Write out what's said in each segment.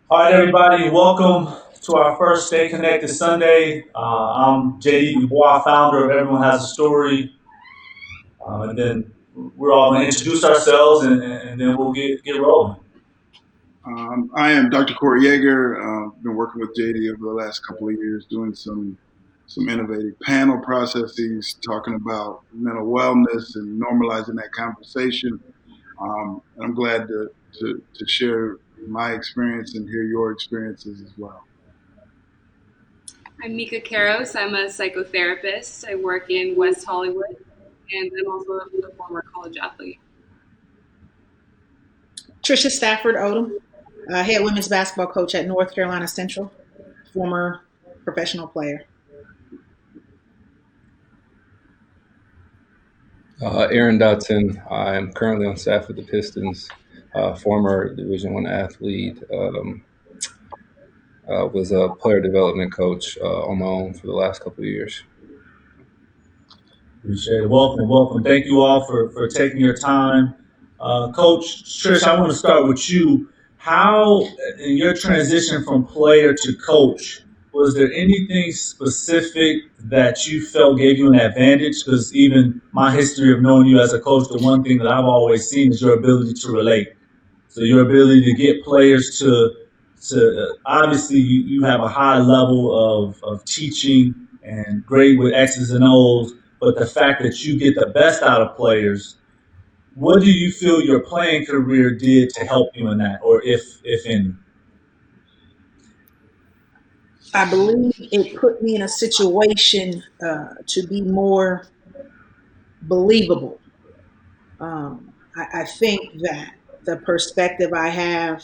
All right, everybody, welcome to our first Stay Connected Sunday. I'm JD Dubois, founder of Everyone Has a Story. And then we're all going to introduce ourselves and then we'll get rolling. I am Dr. Corey Yeager. Been working with JD over the last couple of years, doing some innovative panel processes, talking about mental wellness and normalizing that conversation. I'm glad to share my experience and hear your experiences as well. I'm Mika Karos. I'm a psychotherapist. I work in West Hollywood, and I'm also a former college athlete. Trisha Stafford Odom, head women's basketball coach at North Carolina Central, former professional player. Aaron Dotson. I'm currently on staff with the Pistons. Former Division I athlete. Was a player development coach on my own for the last couple of years. Appreciate it. Welcome. Thank you all for taking your time. Coach Trish, I want to start with you. How, in your transition from player to coach, was there anything specific that you felt gave you an advantage? Because even my history of knowing you as a coach, the one thing that I've always seen is your ability to relate. So your ability to get players to obviously you have a high level of teaching and great with X's and O's, but the fact that you get the best out of players, what do you feel your playing career did to help you in that, or if any? I believe it put me in a situation to be more believable. I think that the perspective I have,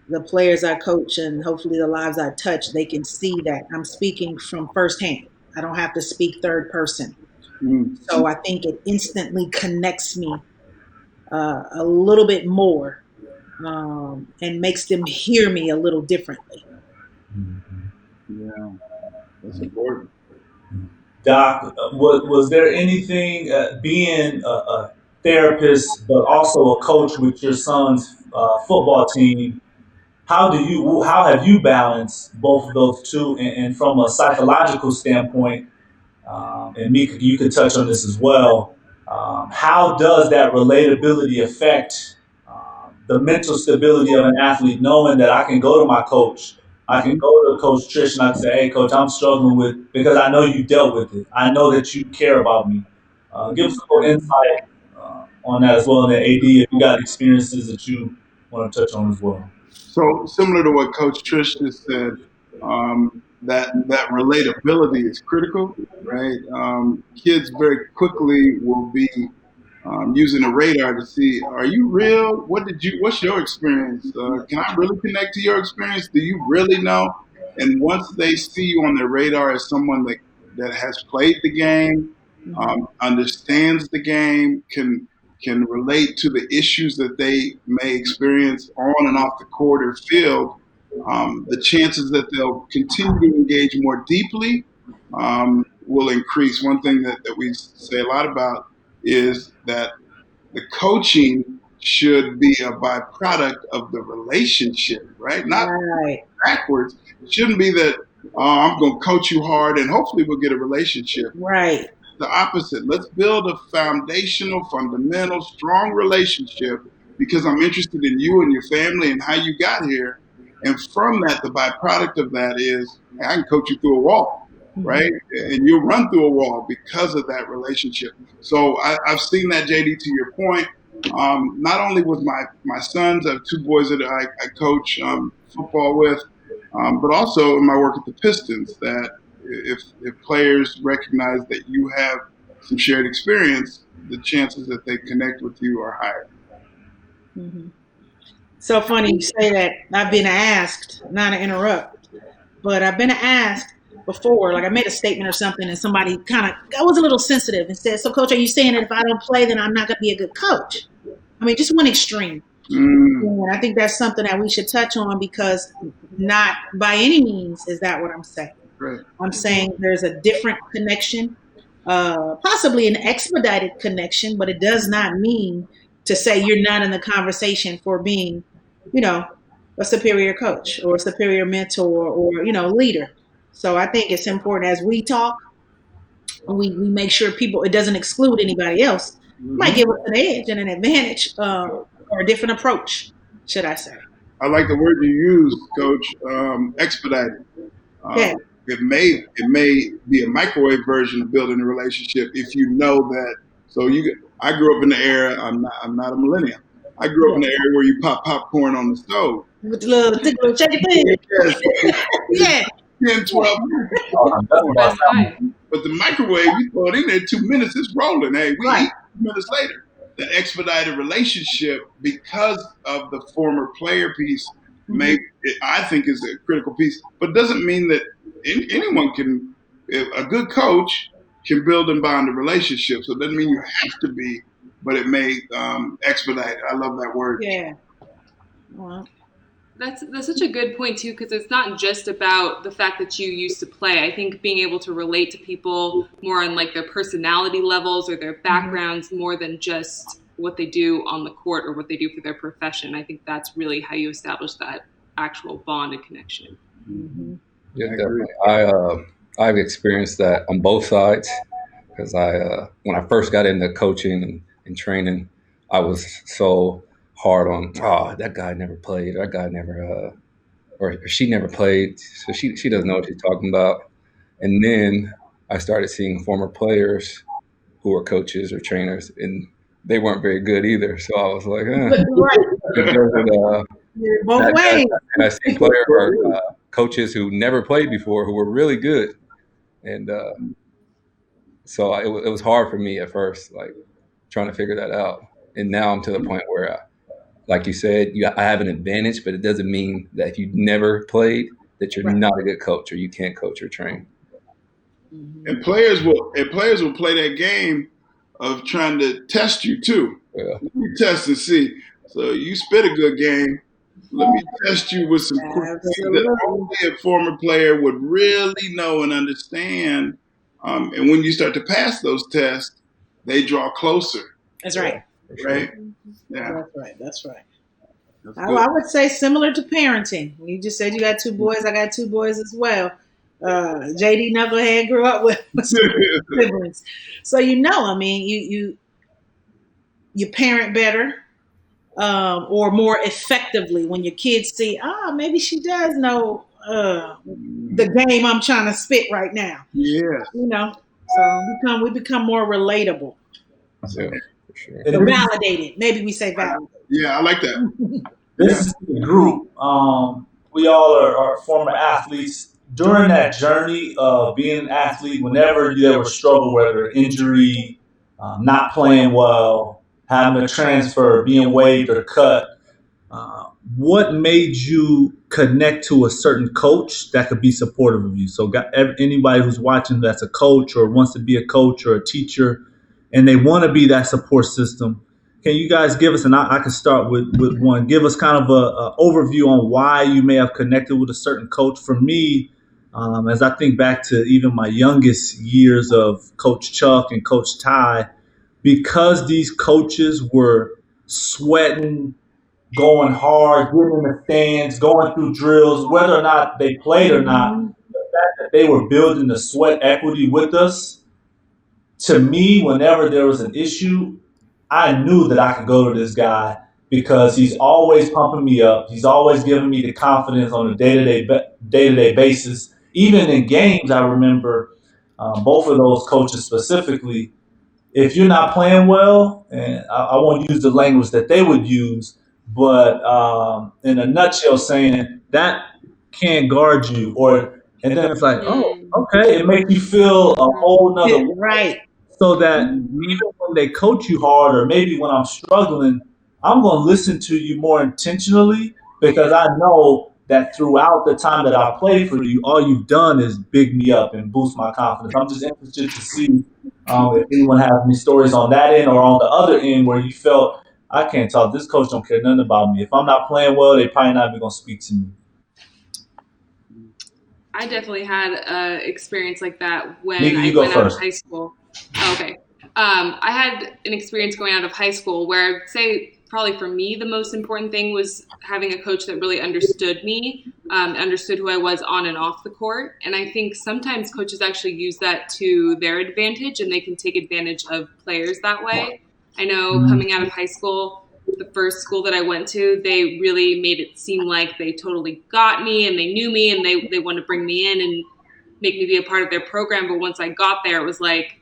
the players I coach, and hopefully the lives I touch, they can see that I'm speaking from firsthand. I don't have to speak third person. So I think it instantly connects me a little bit more and makes them hear me a little differently. Yeah, that's important. Doc, was there anything being a therapist but also a coach with your son's football team? How have you balanced both of those two? And from a psychological standpoint, and Mika, you could touch on this as well. How does that relatability affect the mental stability of an athlete, knowing that I can go to my coach, I can go to Coach Trish, and I can say, "Hey, Coach, I'm struggling with," because I know you dealt with it. I know that you care about me. Give us a little insight on that as well, and then AD, if you got experiences that you want to touch on as well. So similar to what Coach Trish just said, that relatability is critical, right? Kids very quickly will be using the radar to see, are you real? What's your experience? Can I really connect to your experience? Do you really know? And once they see you on their radar as someone that has played the game, understands the game, can relate to the issues that they may experience on and off the court or field, the chances that they'll continue to engage more deeply will increase. One thing that we say a lot about is that the coaching should be a byproduct of the relationship, right? Not Right. backwards. It shouldn't be that I'm going to coach you hard and hopefully we'll get a relationship. Right. The opposite. Let's build a foundational, fundamental, strong relationship because I'm interested in you and your family and how you got here. And from that, the byproduct of that is I can coach you through a wall, right? And you'll run through a wall because of that relationship. So I've seen that, JD, to your point. Not only with my sons, I have two boys that I coach football with, but also in my work at the Pistons, that if players recognize that you have some shared experience, the chances that they connect with you are higher. So funny you say that. I've been asked, not to interrupt, but I've been asked before, like I made a statement or something, and somebody I was a little sensitive and said, "So, coach, are you saying that if I don't play, then I'm not going to be a good coach?" I mean, just one extreme. And I think that's something that we should touch on because not by any means is that what I'm saying. Right. I'm saying there's a different connection, possibly an expedited connection, but it does not mean to say you're not in the conversation for being, you know, a superior coach or a superior mentor or, leader. So I think it's important as we talk, we make sure people, it doesn't exclude anybody else. It might give us an edge and an advantage, or a different approach, should I say. I like the word you use, Coach. Expedited. Yeah. It may be a microwave version of building a relationship if you know that. So I grew up in the era. I'm not a millennial. I grew up in the era where you pop popcorn on the stove. With the little shaky thing. Yes. Yeah. 10, 12 minutes. Best time. But the microwave, you throw it in there 2 minutes, it's rolling. Hey, we Right. eat 2 minutes later. The expedited relationship, because of the former player piece, I think is a critical piece. But doesn't mean that anyone can. A good coach can build and bond a relationship. So it doesn't mean you have to be, but it may expedite. I love that word. Yeah. Well, That's such a good point too, because it's not just about the fact that you used to play. I think being able to relate to people more on like their personality levels or their backgrounds more than just what they do on the court or what they do for their profession. I think that's really how you establish that actual bond and connection. Yeah, definitely. I've experienced that on both sides because when I first got into coaching and training, I was so hard on, that guy never played, that guy never, or she never played, so she doesn't know what she's talking about. And then I started seeing former players who were coaches or trainers, and they weren't very good either. So I was like, right. Both ways. And I see players or coaches who never played before who were really good, and so it was hard for me at first, like trying to figure that out. And now I'm to the point where, like you said, I have an advantage, but it doesn't mean that if you've never played that you're not a good coach or you can't coach or train. And players will play that game of trying to test you too. Yeah. Let me test and see. So you spit a good game. Let me test you with some quick things that only a former player would really know and understand. And when you start to pass those tests, they draw closer. That's right. Right? Yeah. That's right. I would say similar to parenting. You just said you got 2 boys. I got 2 boys as well. JD Knucklehead grew up with siblings. So I mean, you parent better. Or more effectively when your kids see, maybe she does know the game I'm trying to spit right now. Yeah. So we become more relatable. Yeah, for sure. Or validated. Maybe we say validated. Yeah, I like that. This is the group. We all are former athletes. During that journey of being an athlete, whenever you ever struggle, whether injury, not playing well, having a transfer, being waived or cut, what made you connect to a certain coach that could be supportive of you? So anybody who's watching that's a coach or wants to be a coach or a teacher and they want to be that support system, can you guys give us, and I can start with one, give us kind of a overview on why you may have connected with a certain coach. For me, as I think back to even my youngest years of Coach Chuck and Coach Ty, because these coaches were sweating, going hard, getting in the stands, going through drills, whether or not they played or not, the fact that they were building the sweat equity with us, to me, whenever there was an issue, I knew that I could go to this guy because he's always pumping me up. He's always giving me the confidence on a day-to-day basis. Even in games, I remember both of those coaches specifically, if you're not playing well, and I won't use the language that they would use, but in a nutshell saying that can't guard you, and then it's like, okay, it makes you feel a whole nother way. Right. So that even when they coach you hard, or maybe when I'm struggling, I'm going to listen to you more intentionally because I know that throughout the time that I played for you, all you've done is big me up and boost my confidence. I'm just interested to see if anyone has any stories on that end or on the other end where you felt, I can't talk. This coach don't care nothing about me. If I'm not playing well, they probably not even going to speak to me. I definitely had an experience like that when Nika, I went out of high school. Okay. I had an experience going out of high school where I'd say probably for me, the most important thing was having a coach that really understood me, understood who I was on and off the court. And I think sometimes coaches actually use that to their advantage, and they can take advantage of players that way. I know coming out of high school, the first school that I went to, they really made it seem like they totally got me and they knew me and they wanted to bring me in and make me be a part of their program. But once I got there, it was like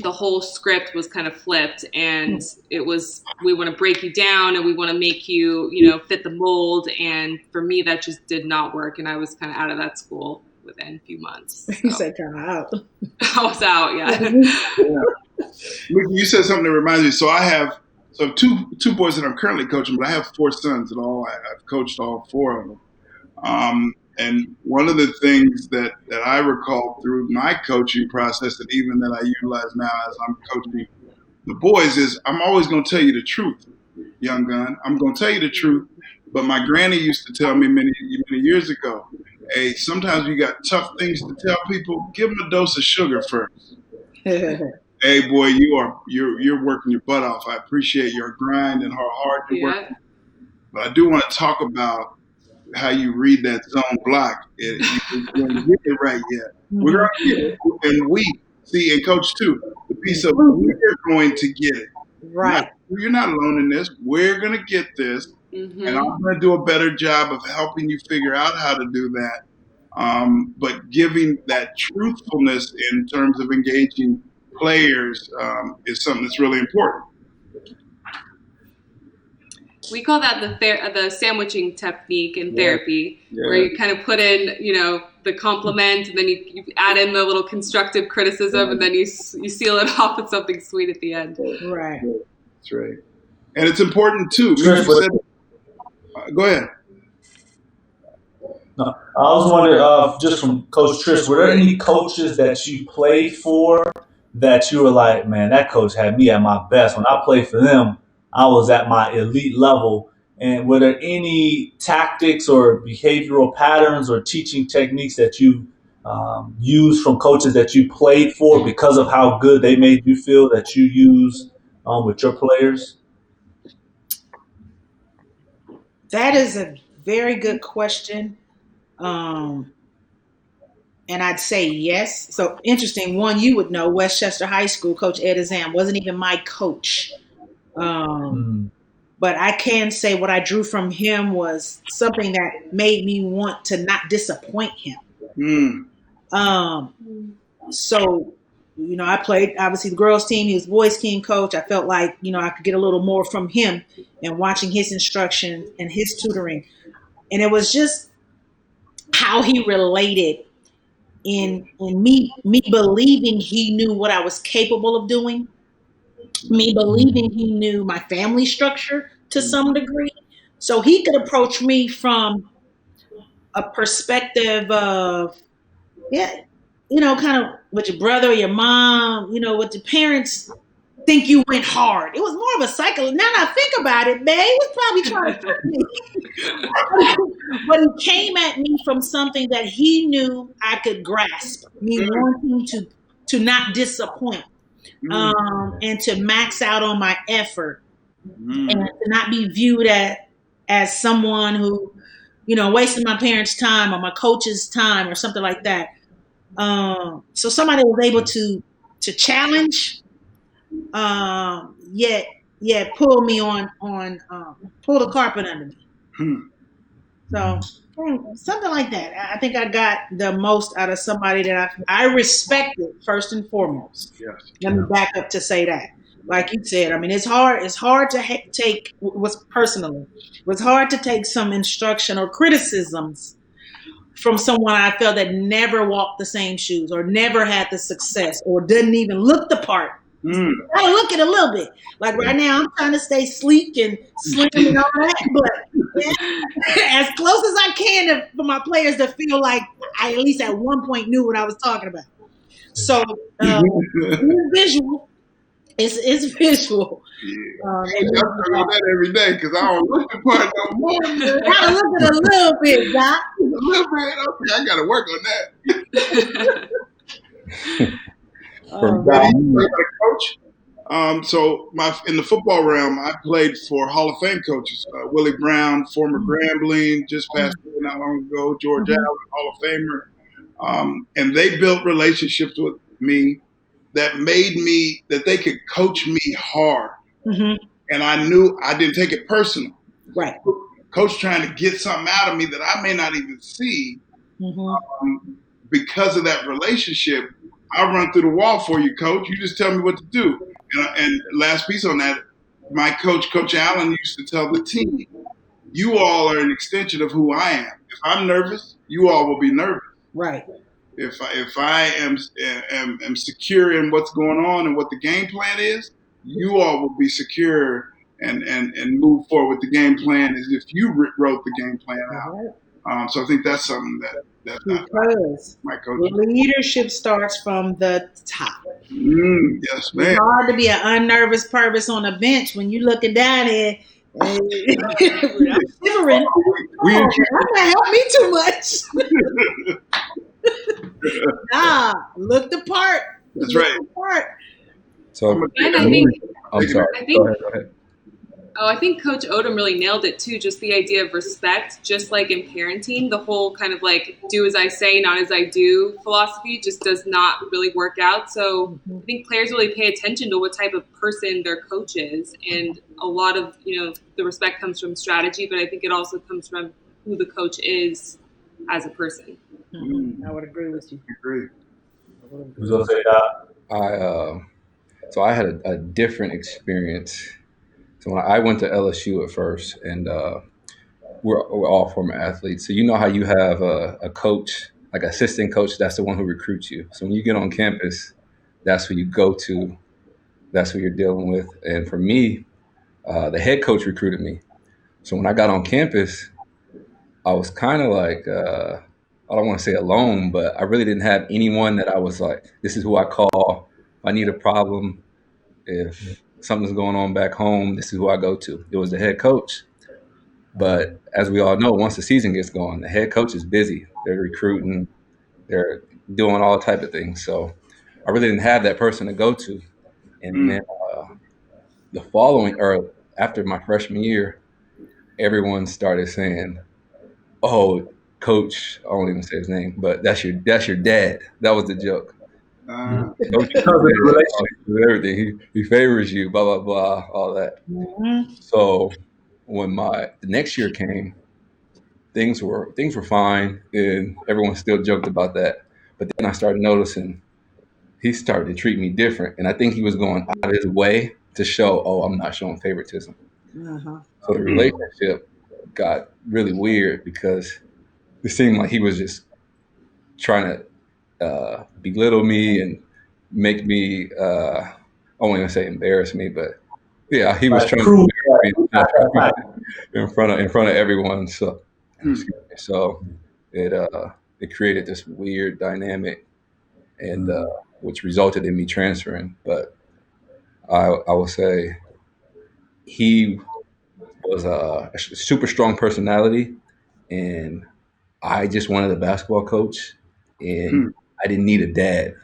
the whole script was kind of flipped, and it was, we want to break you down and we want to make you, fit the mold. And for me, that just did not work. And I was kind of out of that school within a few months. So. You said kind of out. I was out, yeah. You said something that reminds me. So I have two boys that I'm currently coaching, but I have 4 sons, and I've coached all 4 of them. And one of the things that I recall through my coaching process, and even that I utilize now as I'm coaching the boys, is I'm always going to tell you the truth, young gun. I'm going to tell you the truth. But my granny used to tell me many years ago, hey, sometimes you got tough things to tell people. Give them a dose of sugar first. Hey, boy, you're working your butt off. I appreciate your grind and how hard you work. But I do want to talk about how you read that zone block. You didn't get it right yet. We're going to get it. And we see, and coach too, the piece of we're going to get it. Right. You're not alone in this. We're going to get this. Mm-hmm. And I'm going to do a better job of helping you figure out how to do that. But giving that truthfulness in terms of engaging players is something that's really important. We call that the sandwiching technique in therapy, where you kind of put in, the compliment, and then you add in the little constructive criticism, and then you seal it off with something sweet at the end. Right. That's right. And it's important too. Go ahead. No, I was wondering, just from Coach Trish, were there any coaches that you played for that you were like, man, that coach had me at my best. When I played for them, I was at my elite level. And were there any tactics or behavioral patterns or teaching techniques that you used from coaches that you played for because of how good they made you feel that you use with your players? That is a very good question. And I'd say yes. So interesting. One, you would know, Westchester High School, Coach Ed Azam wasn't even my coach. But I can say what I drew from him was something that made me want to not disappoint him. So, I played, obviously, the girls' team. He was boys' team coach. I felt like, I could get a little more from him and watching his instruction and his tutoring. And it was just how he related in me believing he knew what I was capable of doing, me believing he knew my family structure to some degree. So he could approach me from a perspective of, kind of with your brother or your mom, with your parents think you went hard. It was more of a cycle. Now that I think about it, man, he was probably trying to trick me. But he came at me from something that he knew I could grasp, me wanting to not disappoint. And to max out on my effort and to not be viewed as someone who, wasting my parents' time or my coach's time or something like that. So somebody was able to challenge, yet pull me pull the carpet under me. So something like that. I think I got the most out of somebody that I respected first and foremost. Yes. Let me back up to say that. Like you said, I mean, it's hard to take was hard to take some instruction or criticisms from someone I felt that never walked the same shoes or never had the success or didn't even look the part. I look it a little bit. Like right now, I'm trying to stay sleek and slim and all that, but as close as I can for my players to feel like I at least at one point knew what I was talking about. So it's visual. It's visual. I'm doing that every day because I don't look the part no more. Gotta look at a little bit, Doc. A little bit. Okay, I got to work on that. From Coach, So in the football realm, I played for Hall of Fame coaches, Willie Brown, former Grambling, just passed away not long ago, George Mhm. Allen, Hall of Famer. And they built relationships with me that made me that they could coach me hard. Mhm. And I knew I didn't take it personal. Right. Coach trying to get something out of me that I may not even see. Mhm. Because of that relationship, I'll run through the wall for you, coach. You just tell me what to do. And last piece on that, my coach, Coach Allen, used to tell the team, you all are an extension of who I am. If I'm nervous, you all will be nervous. Right. If I am secure in what's going on and what the game plan is, you all will be secure and move forward with the game plan as if you wrote the game plan out. Right. So I think that's something that Because my coach. leadership starts from the top. Yes, man. It's hard to be an unnervous person on a bench when you're looking down there. I'm shivering. That might help me too much. Nah, look the part. That's Look right. the part. So And I think I'm sorry. I think Go ahead. I think Coach Odom really nailed it too. Just the idea of respect, just like in parenting, the whole kind of like do as I say, not as I do philosophy just does not really work out. So I think players really pay attention to what type of person their coach is, and a lot of the respect comes from strategy, but I think it also comes from who the coach is as a person. I would agree with you. Agree. Who's gonna say that? So I had a different experience. So when I went to LSU at first, and we're all former athletes. So you know how you have a coach, like assistant coach, that's the one who recruits you. So when you get on campus, that's who you go to. That's who you're dealing with. And for me, the head coach recruited me. So when I got on campus, I was kind of like, I don't want to say alone, but I really didn't have anyone that I was like, this is who I call if I need a problem. If something's going on back home, this is who I go to. It was the head coach. But as we all know, once the season gets going, the head coach is busy. They're recruiting, they're doing all type of things. So I really didn't have that person to go to. And then the following, or after my freshman year, everyone started saying, "Oh, coach," I won't even say his name, but that's your dad. That was the joke. Coach, Because of the relationship. everything. He favors you, blah blah blah, all that. Mhm. So when the next year came, things were fine, and everyone still joked about that. But then I started noticing he started to treat me different, and I think he was going out of his way to show, oh, I'm not showing favoritism. Uh-huh. So the relationship got really weird because it seemed like he was just trying to belittle me and make me, I won't even say embarrass me, but yeah, he was Like, trying prove to that. in front of everyone. So it created this weird dynamic, and which resulted in me transferring. But I will say he was a super strong personality, and I just wanted a basketball coach, and I didn't need a dad.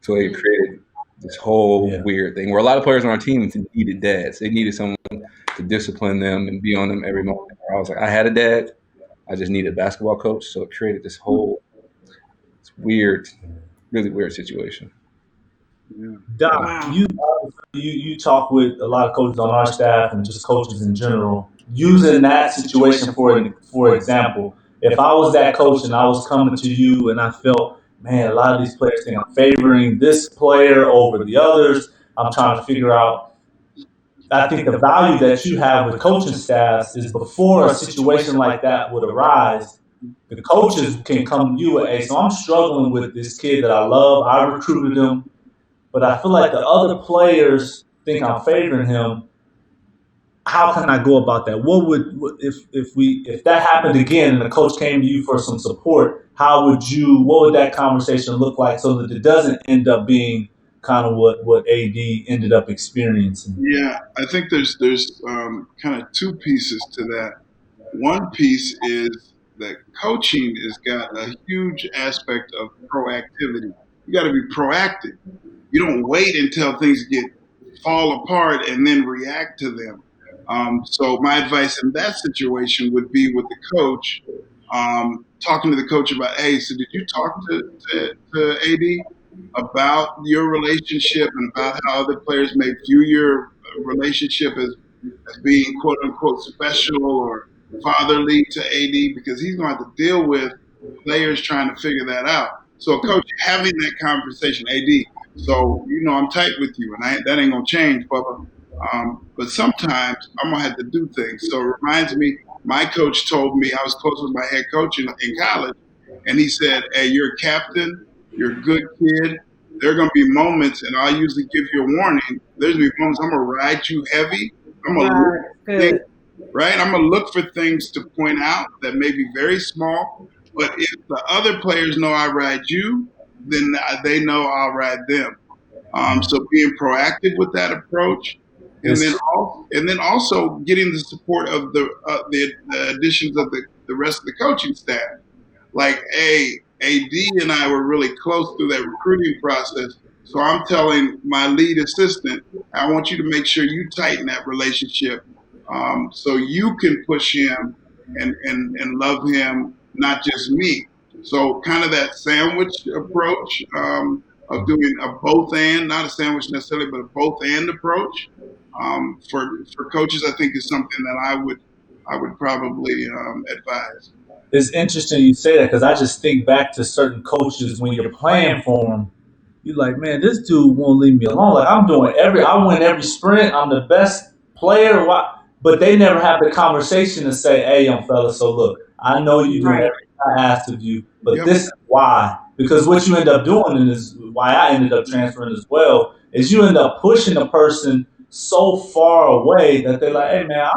So it created this whole weird thing where a lot of players on our team needed dads. They needed someone to discipline them and be on them every moment. I was like, I had a dad. I just needed a basketball coach. So it created this whole weird, really weird situation. Doc, Wow. you talk with a lot of coaches on our staff and just coaches in general. Using that situation for example, if I was that coach and I was coming to you and I felt, man, a lot of these players think I'm favoring this player over the others. I'm trying to figure out. I think the value that you have with coaching staffs is before a situation like that would arise, the coaches can come to you and, hey, so I'm struggling with this kid that I love. I recruited him, but I feel like the other players think I'm favoring him. How can I go about that? What would if that happened again and the coach came to you for some support? What would that conversation look like so that it doesn't end up being kind of what AD ended up experiencing? Yeah, I think there's kind of two pieces to that. One piece is that coaching has got a huge aspect of proactivity. You got to be proactive. You don't wait until things get fall apart and then react to them. So my advice in that situation would be with the coach, talking to the coach about, hey, so did you talk to AD about your relationship and about how other players may view your relationship as being quote unquote special or fatherly to AD, because he's going to have to deal with players trying to figure that out. So, coach, having that conversation, AD. So I'm tight with you, and that ain't gonna change, Bubba. But sometimes I'm gonna have to do things. So it reminds me, my coach told me, I was close with my head coach in college, and he said, "Hey, you're a captain. You're a good kid. There are gonna be moments, and I'll usually give you a warning. There's gonna be moments I'm gonna ride you heavy. I'm gonna look for things, right? I'm gonna look for things to point out that may be very small. But if the other players know I ride you, then they know I'll ride them. So being proactive with that approach, and then also getting the support of the additions of the rest of the coaching staff. Like, hey, AD and I were really close through that recruiting process. So I'm telling my lead assistant, I want you to make sure you tighten that relationship, so you can push him and love him, not just me. So kind of that sandwich approach, of doing a both and, not a sandwich necessarily, but a both and approach, for coaches, I think is something that I would probably advise. It's interesting you say that because I just think back to certain coaches when you're playing for them. You're like, man, this dude won't leave me alone. Like I win every sprint. I'm the best player. Why? But they never have the conversation to say, hey, young fella, so look, I know you do everything I asked of you, but this is why. Because what you end up doing, and is why I ended up transferring as well, is you end up pushing a person so far away that they're like, hey, man,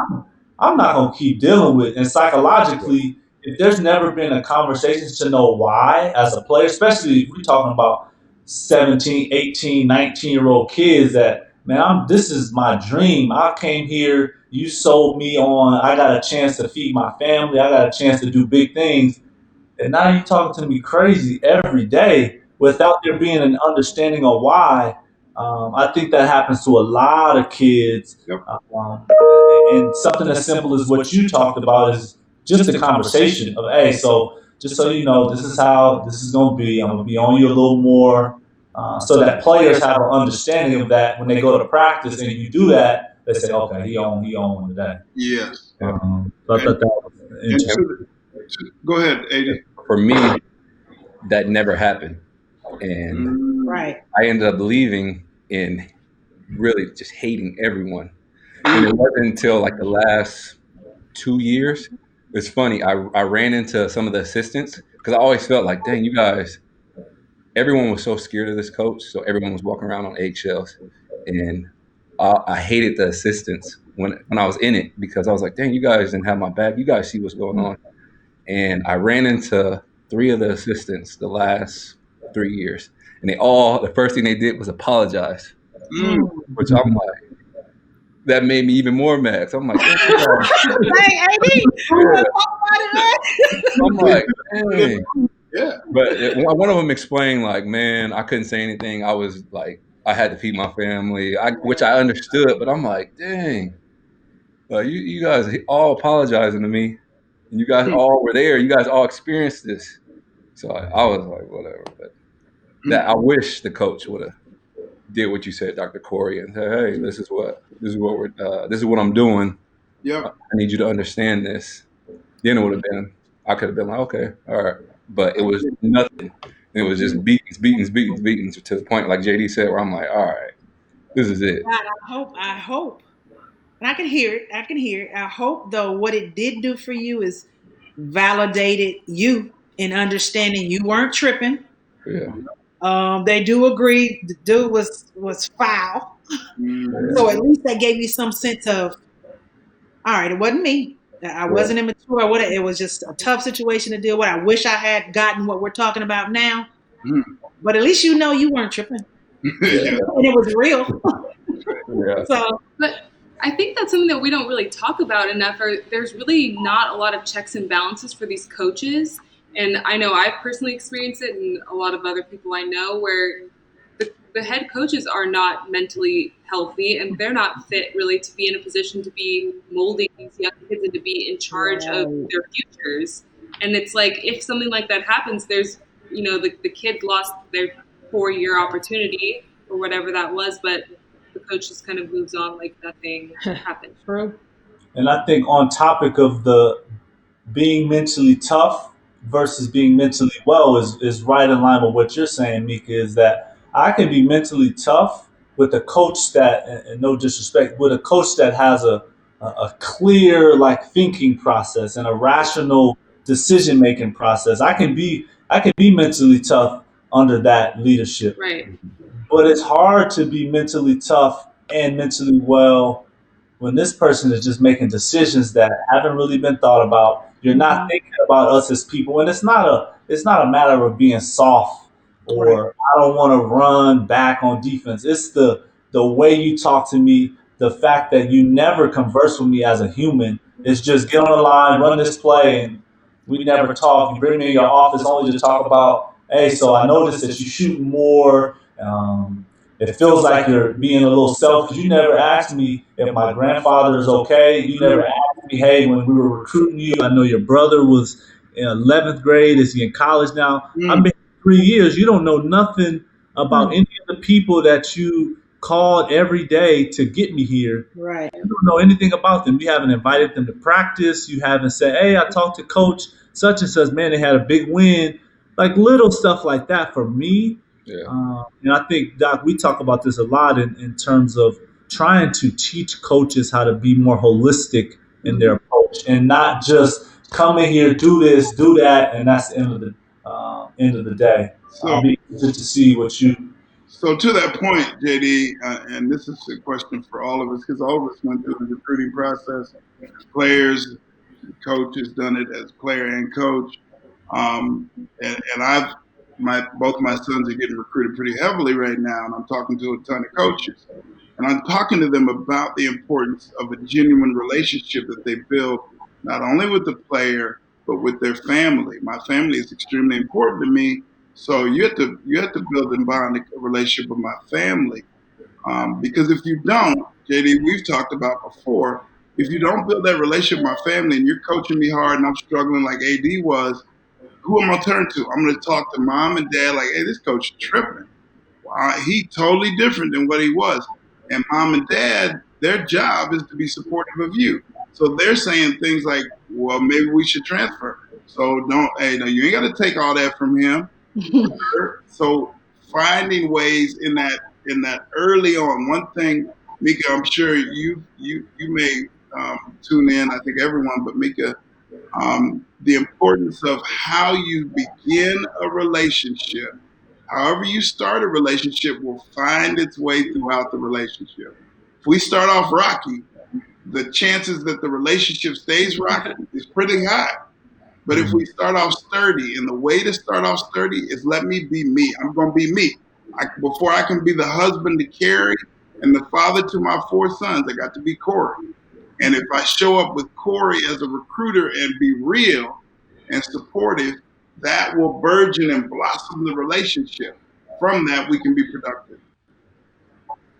I'm not going to keep dealing with it. And psychologically, if there's never been a conversation to know why as a player, especially if we're talking about 17, 18, 19-year-old kids that, man, this is my dream. I came here, you sold me on, I got a chance to feed my family, I got a chance to do big things. And now you're talking to me crazy every day without there being an understanding of why. I think that happens to a lot of kids. Yep. And something as simple as what you talked about is just a conversation of, hey, so just so you know, this is how this is going to be. I'm going to be on you a little more, so that players have an understanding of that when they go to practice and you do that, they say, okay, he on one today. Yes. So I thought that was interesting. Go ahead, AD. For me, that never happened. And Right. I ended up leaving and really just hating everyone. And it wasn't until like the last 2 years. It's funny. I ran into some of the assistants because I always felt like, dang, you guys, everyone was so scared of this coach. So everyone was walking around on eggshells. And I hated the assistants when I was in it because I was like, dang, you guys didn't have my back. You guys see what's going on. And I ran into 3 of the assistants the last 3 years. And the first thing they did was apologize. Which I'm like, that made me even more mad. So I'm like, Hey, AD, I'm like, dang. Yeah. But one of them explained, like, man, I couldn't say anything. I was like, I had to feed my family, which I understood. But I'm like, dang, you guys all apologizing to me. And you guys all were there. You guys all experienced this. So I was like, whatever. But I wish the coach would have did what you said, Dr. Corey, and said, hey, this is what I'm doing. Yep. I need you to understand this. Then it would have been, I could have been like, okay, all right. But it was nothing. It was just beatings to the point, like JD said, where I'm like, all right, this is it. God, I hope. And I can hear it. I hope, though, what it did do for you is validated you in understanding you weren't tripping. Yeah. They do agree the dude was foul. So at least that gave you some sense of, all right, it wasn't me. I wasn't immature. It was just a tough situation to deal with. I wish I had gotten what we're talking about now. But at least you know you weren't tripping. And it was real. Yeah. So, but I think that's something that we don't really talk about enough. There's really not a lot of checks and balances for these coaches. And I know I've personally experienced it, and a lot of other people I know, where the head coaches are not mentally healthy, and they're not fit really to be in a position to be molding these young kids and to be in charge of their futures. And it's like, if something like that happens, there's, the kid lost their 4-year opportunity or whatever that was, but the coach just kind of moves on like nothing happened. True. And I think on topic of the being mentally tough versus being mentally well is right in line with what you're saying, Mika, is that I can be mentally tough with a coach that, and no disrespect, with a coach that has a clear like thinking process and a rational decision making process. I can be mentally tough under that leadership. Right. But it's hard to be mentally tough and mentally well when this person is just making decisions that haven't really been thought about. You're not thinking about us as people, and it's not a matter of being soft or I don't want to run back on defense. It's the way you talk to me, the fact that you never converse with me as a human. It's just get on the line, run this play, and we never talk. You bring me in your office only to talk about, hey, so I noticed that you shoot more. It feels like you're being a little selfish. You never asked me if my grandfather is okay. You never asked me, hey, when we were recruiting you, I know your brother was in 11th grade. Is he in college now? I've been here 3 years. You don't know nothing about any of the people that you called every day to get me here. Right. You don't know anything about them. You haven't invited them to practice. You haven't said, hey, I talked to coach such and such. Man, they had a big win. Like little stuff like that for me. Yeah. And I think, Doc, we talk about this a lot in terms of trying to teach coaches how to be more holistic in their approach and not just come in here, do this, do that, and that's the end of the day. So, I'll be interested to see what you. so to that point, JD, and this is a question for all of us because all of us went through the recruiting process. Players, coach has done it as player and coach, and both my sons are getting recruited pretty heavily right now, and I'm talking to a ton of coaches, and I'm talking to them about the importance of a genuine relationship that they build not only with the player but with their family. My family is extremely important to me, so you have to build and bond a relationship with my family, because if you don't, JD, we've talked about before. If you don't build that relationship with my family and you're coaching me hard and I'm struggling like AD was, who am I turn to? I'm going to talk to mom and dad like, hey, this coach is tripping. He totally different than what he was. And mom and dad, their job is to be supportive of you. So they're saying things like, well, maybe we should transfer. So no, you ain't got to take all that from him. So finding ways in that early on. One thing, Mika, I'm sure you may tune in. I think everyone, but Mika, the importance of how you begin a relationship. However you start a relationship will find its way throughout the relationship. If we start off rocky, the chances that the relationship stays rocky is pretty high. But if we start off sturdy, and the way to start off sturdy is let me be me. I'm going to be me. Before I can be the husband to Carrie and the father to my 4 sons, I got to be Corey. And if I show up with Corey as a recruiter and be real and supportive, that will burgeon and blossom the relationship. From that, we can be productive.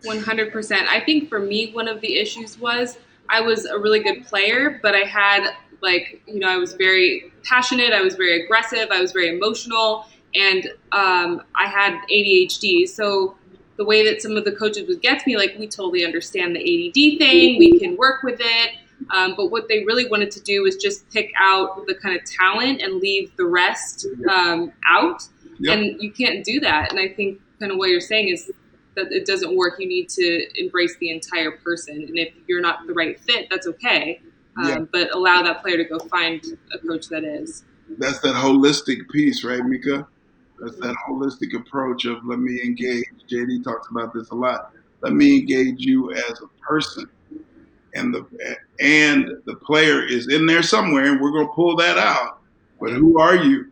100%. I think for me, one of the issues was I was a really good player, but I had I was very passionate, I was very aggressive, I was very emotional, and I had ADHD. So the way that some of the coaches would get to me, like, we totally understand the ADD thing, we can work with it. But what they really wanted to do was just pick out the kind of talent and leave the rest out. Yep. And you can't do that. And I think kind of what you're saying is that it doesn't work. You need to embrace the entire person. And if you're not the right fit, that's okay. But allow that player to go find a coach that is. That's that holistic piece, right, Mika? That's that holistic approach of let me engage. JD talks about this a lot. Let me engage you as a person. And the player is in there somewhere, and we're going to pull that out. But who are you?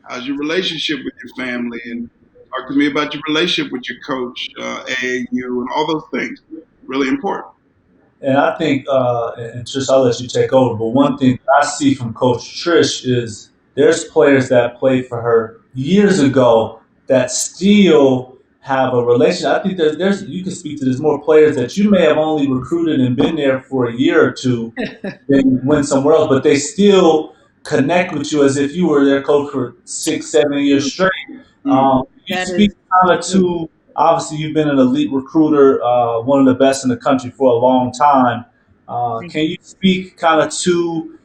How's your relationship with your family? And talk to me about your relationship with your coach, AAU, and all those things. Really important. And I think, and Trish, I'll let you take over, but one thing I see from Coach Trish is there's players that played for her years ago that still have a relationship. I think there's you can speak to there's more players that you may have only recruited and been there for a year or two than went somewhere else, but they still connect with you as if you were their coach for 6, 7 years straight. Mm. You That speak is kind of to obviously you've been an elite recruiter, one of the best in the country for a long time. Can you speak kind of to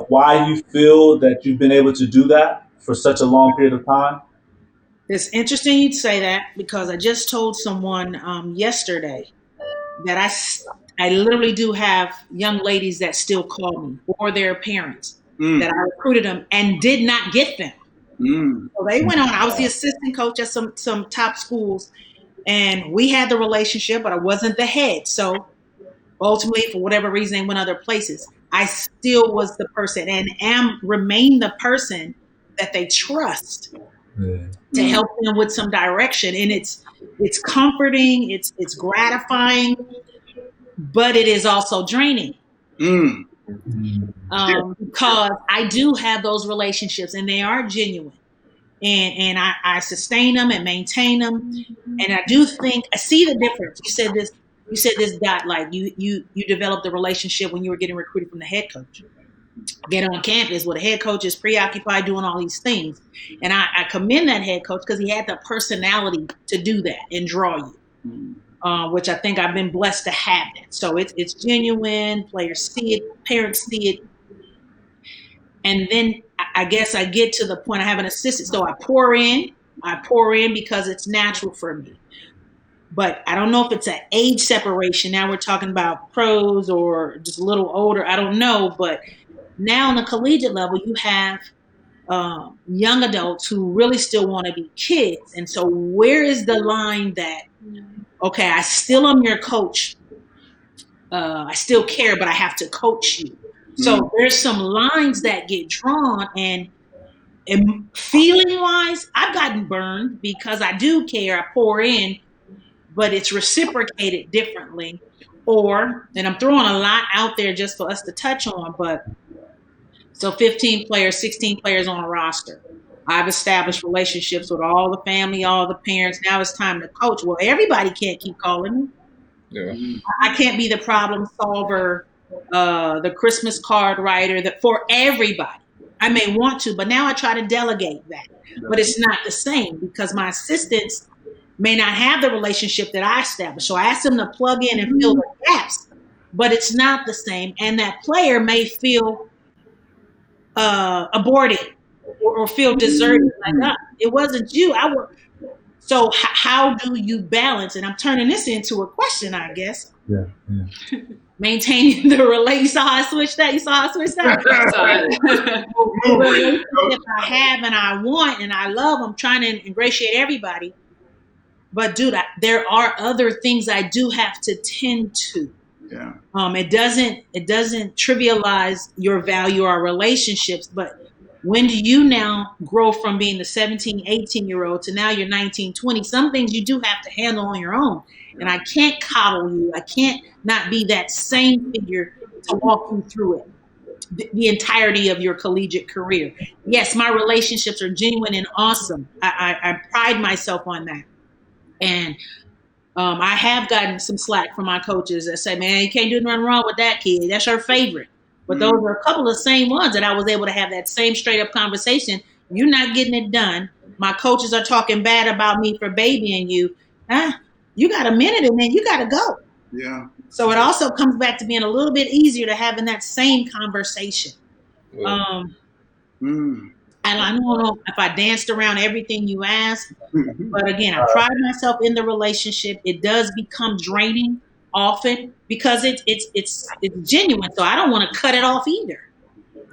why you feel that you've been able to do that for such a long period of time? it's interesting you'd say that because I just told someone yesterday that I literally do have young ladies that still call me or their parents Mm. that I recruited them and did not get them. Mm. So they went on. I was the assistant coach at some top schools, and we had the relationship, but I wasn't the head. So ultimately, for whatever reason, they went other places. I still was the person and remain the person that they trust to Mm. help them with some direction. And it's comforting, it's gratifying, but it is also draining. Mm. Because I do have those relationships and they are genuine. And I sustain them and maintain them. And I do think I see the difference. You said this, Dot, like you developed a relationship when you were getting recruited from the head coach. Get on campus where the head coach is preoccupied doing all these things. And I commend that head coach because he had the personality to do that and draw you. Which I think I've been blessed to have that. So it's genuine. Players see it, parents see it, and then I guess I get to the point I have an assistant. So I pour in because it's natural for me. But I don't know if it's an age separation. Now we're talking about pros or just a little older. I don't know. But now on the collegiate level, you have young adults who really still want to be kids. And so where is the line that, okay, I still am your coach. I still care, but I have to coach you. So there's some lines that get drawn, and feeling wise, I've gotten burned because I do care. I pour in, but it's reciprocated differently. And I'm throwing a lot out there just for us to touch on, but so 15 players, 16 players on a roster. I've established relationships with all the family, all the parents. Now it's time to coach. Well, everybody can't keep calling me. Yeah. I can't be the problem solver, the Christmas card writer that for everybody. I may want to, but now I try to delegate that. But it's not the same because my assistants may not have the relationship that I established. So I ask them to plug in and fill the gaps, but it's not the same. And that player may feel aborted or feel deserted. Like, it wasn't you. So how do you balance? And I'm turning this into a question, I guess. Yeah. Maintaining the relationship. You saw how I switched that? The relationship I have and I want and I love, I'm trying to ingratiate everybody. But dude, there are other things I do have to tend to. Yeah. It doesn't trivialize your value or relationships, but when do you now grow from being the 17, 18-year-old to now you're 19, 20? Some things you do have to handle on your own. And I can't coddle you. I can't not be that same figure to walk you through it, the entirety of your collegiate career. Yes, my relationships are genuine and awesome. I pride myself on that. And I have gotten some slack from my coaches that say, man, you can't do nothing wrong with that kid. That's your favorite. But those are a couple of the same ones that I was able to have that same straight up conversation. You're not getting it done. My coaches are talking bad about me for babying you. You got a minute and then you got to go. Yeah. So it also comes back to being a little bit easier to having that same conversation. And I don't know if I danced around everything you asked, but again, I pride myself in the relationship. It does become draining often because it's genuine. So I don't want to cut it off either.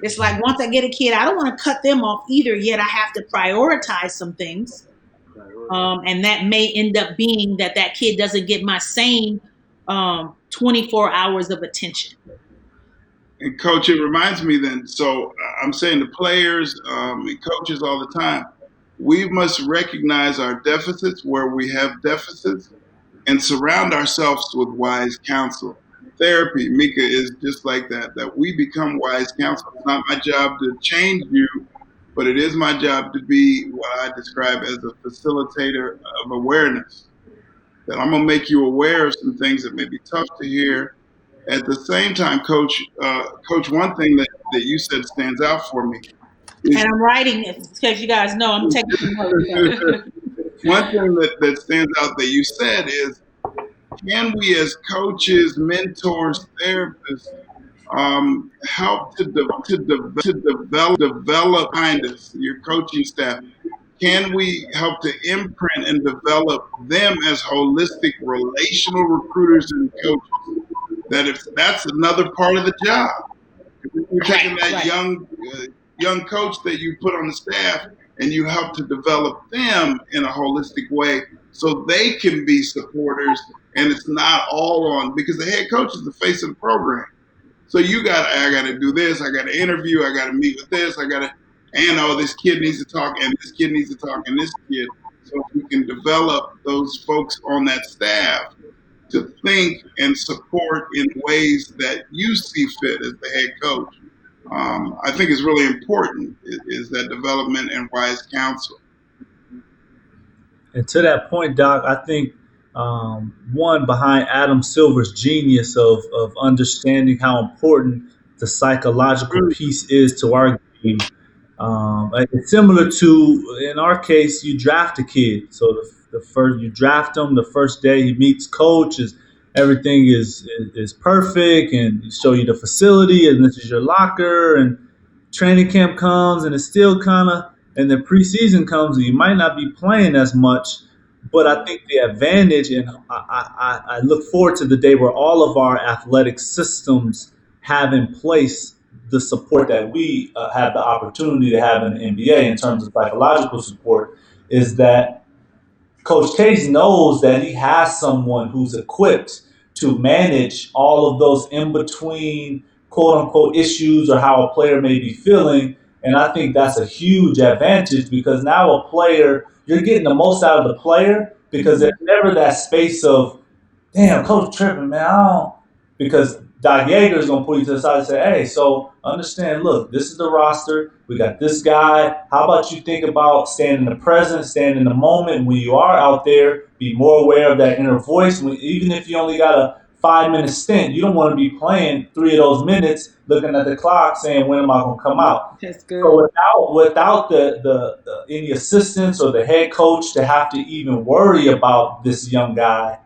It's like once I get a kid, I don't want to cut them off either. Yet I have to prioritize some things, and that may end up being that kid doesn't get my same 24 hours of attention. And coach, it reminds me then, so I'm saying to players and coaches all the time, we must recognize our deficits where we have deficits and surround ourselves with wise counsel. Therapy, Mika, is just like that we become wise counsel. It's not my job to change you, but it is my job to be what I describe as a facilitator of awareness. that I'm gonna make you aware of some things that may be tough to hear. At the same time, Coach, one thing that you said stands out for me is And I'm writing it because you guys know I'm taking some notes. So. one thing that stands out that you said is, can we as coaches, mentors, therapists help to develop kindness, your coaching staff? Can we help to imprint and develop them as holistic relational recruiters and coaches? That if that's another part of the job, if you're taking that young coach that you put on the staff and you help to develop them in a holistic way so they can be supporters, and it's not all on, because the head coach is the face of the program. So I got to do this, I got to interview, I got to meet with this, and oh, this kid needs to talk, and this kid needs to talk, and this kid. So if we can develop those folks on that staff to think and support in ways that you see fit as the head coach, I think is really important, is that development and wise counsel. And to that point, Doc, I think one behind Adam Silver's genius of understanding how important the psychological piece is to our game. It's similar to, in our case, you draft a kid. So the first you draft him, the first day he meets coach, everything is perfect, and show you the facility, and this is your locker, and training camp comes, and it's still kind of, and then preseason comes, and you might not be playing as much. But I think the advantage, and I look forward to the day where all of our athletic systems have in place the support that we have the opportunity to have in the NBA in terms of psychological support, is that Coach Case knows that he has someone who's equipped to manage all of those in between quote unquote issues or how a player may be feeling. And I think that's a huge advantage, because now a player, you're getting the most out of the player, because there's never that space of, damn, coach tripping, man. I don't, because Doc Yeager is gonna pull you to the side and say, hey, so understand, look, this is the roster. We got this guy. How about you think about staying in the present, staying in the moment when you are out there, be more aware of that inner voice. Even if you only got a 5-minute stint, you don't want to be playing 3 of those minutes looking at the clock saying, when am I gonna come out? That's good. So without the any assistance or the head coach to have to even worry about this young guy,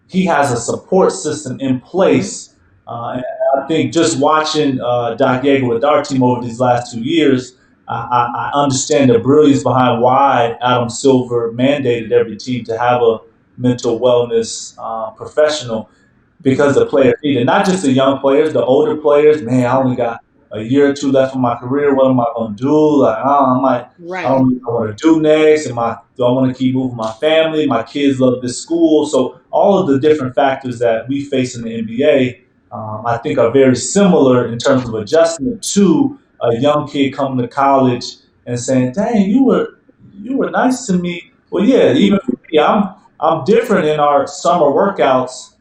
he has a support system in place. And I think just watching Doc Yeager with our team over these last 2 years, I understand the brilliance behind why Adam Silver mandated every team to have a mental wellness professional, because the players need it. Not just the young players, the older players. Man, I only got a year or two left in my career. What am I going to do? Like, I don't know what to do next. Do I want to keep moving my family? My kids love this school. So all of the different factors that we face in the NBA, I think are very similar in terms of adjustment to a young kid coming to college and saying, "Dang, you were nice to me." Well, yeah, even for me, I'm different in our summer workouts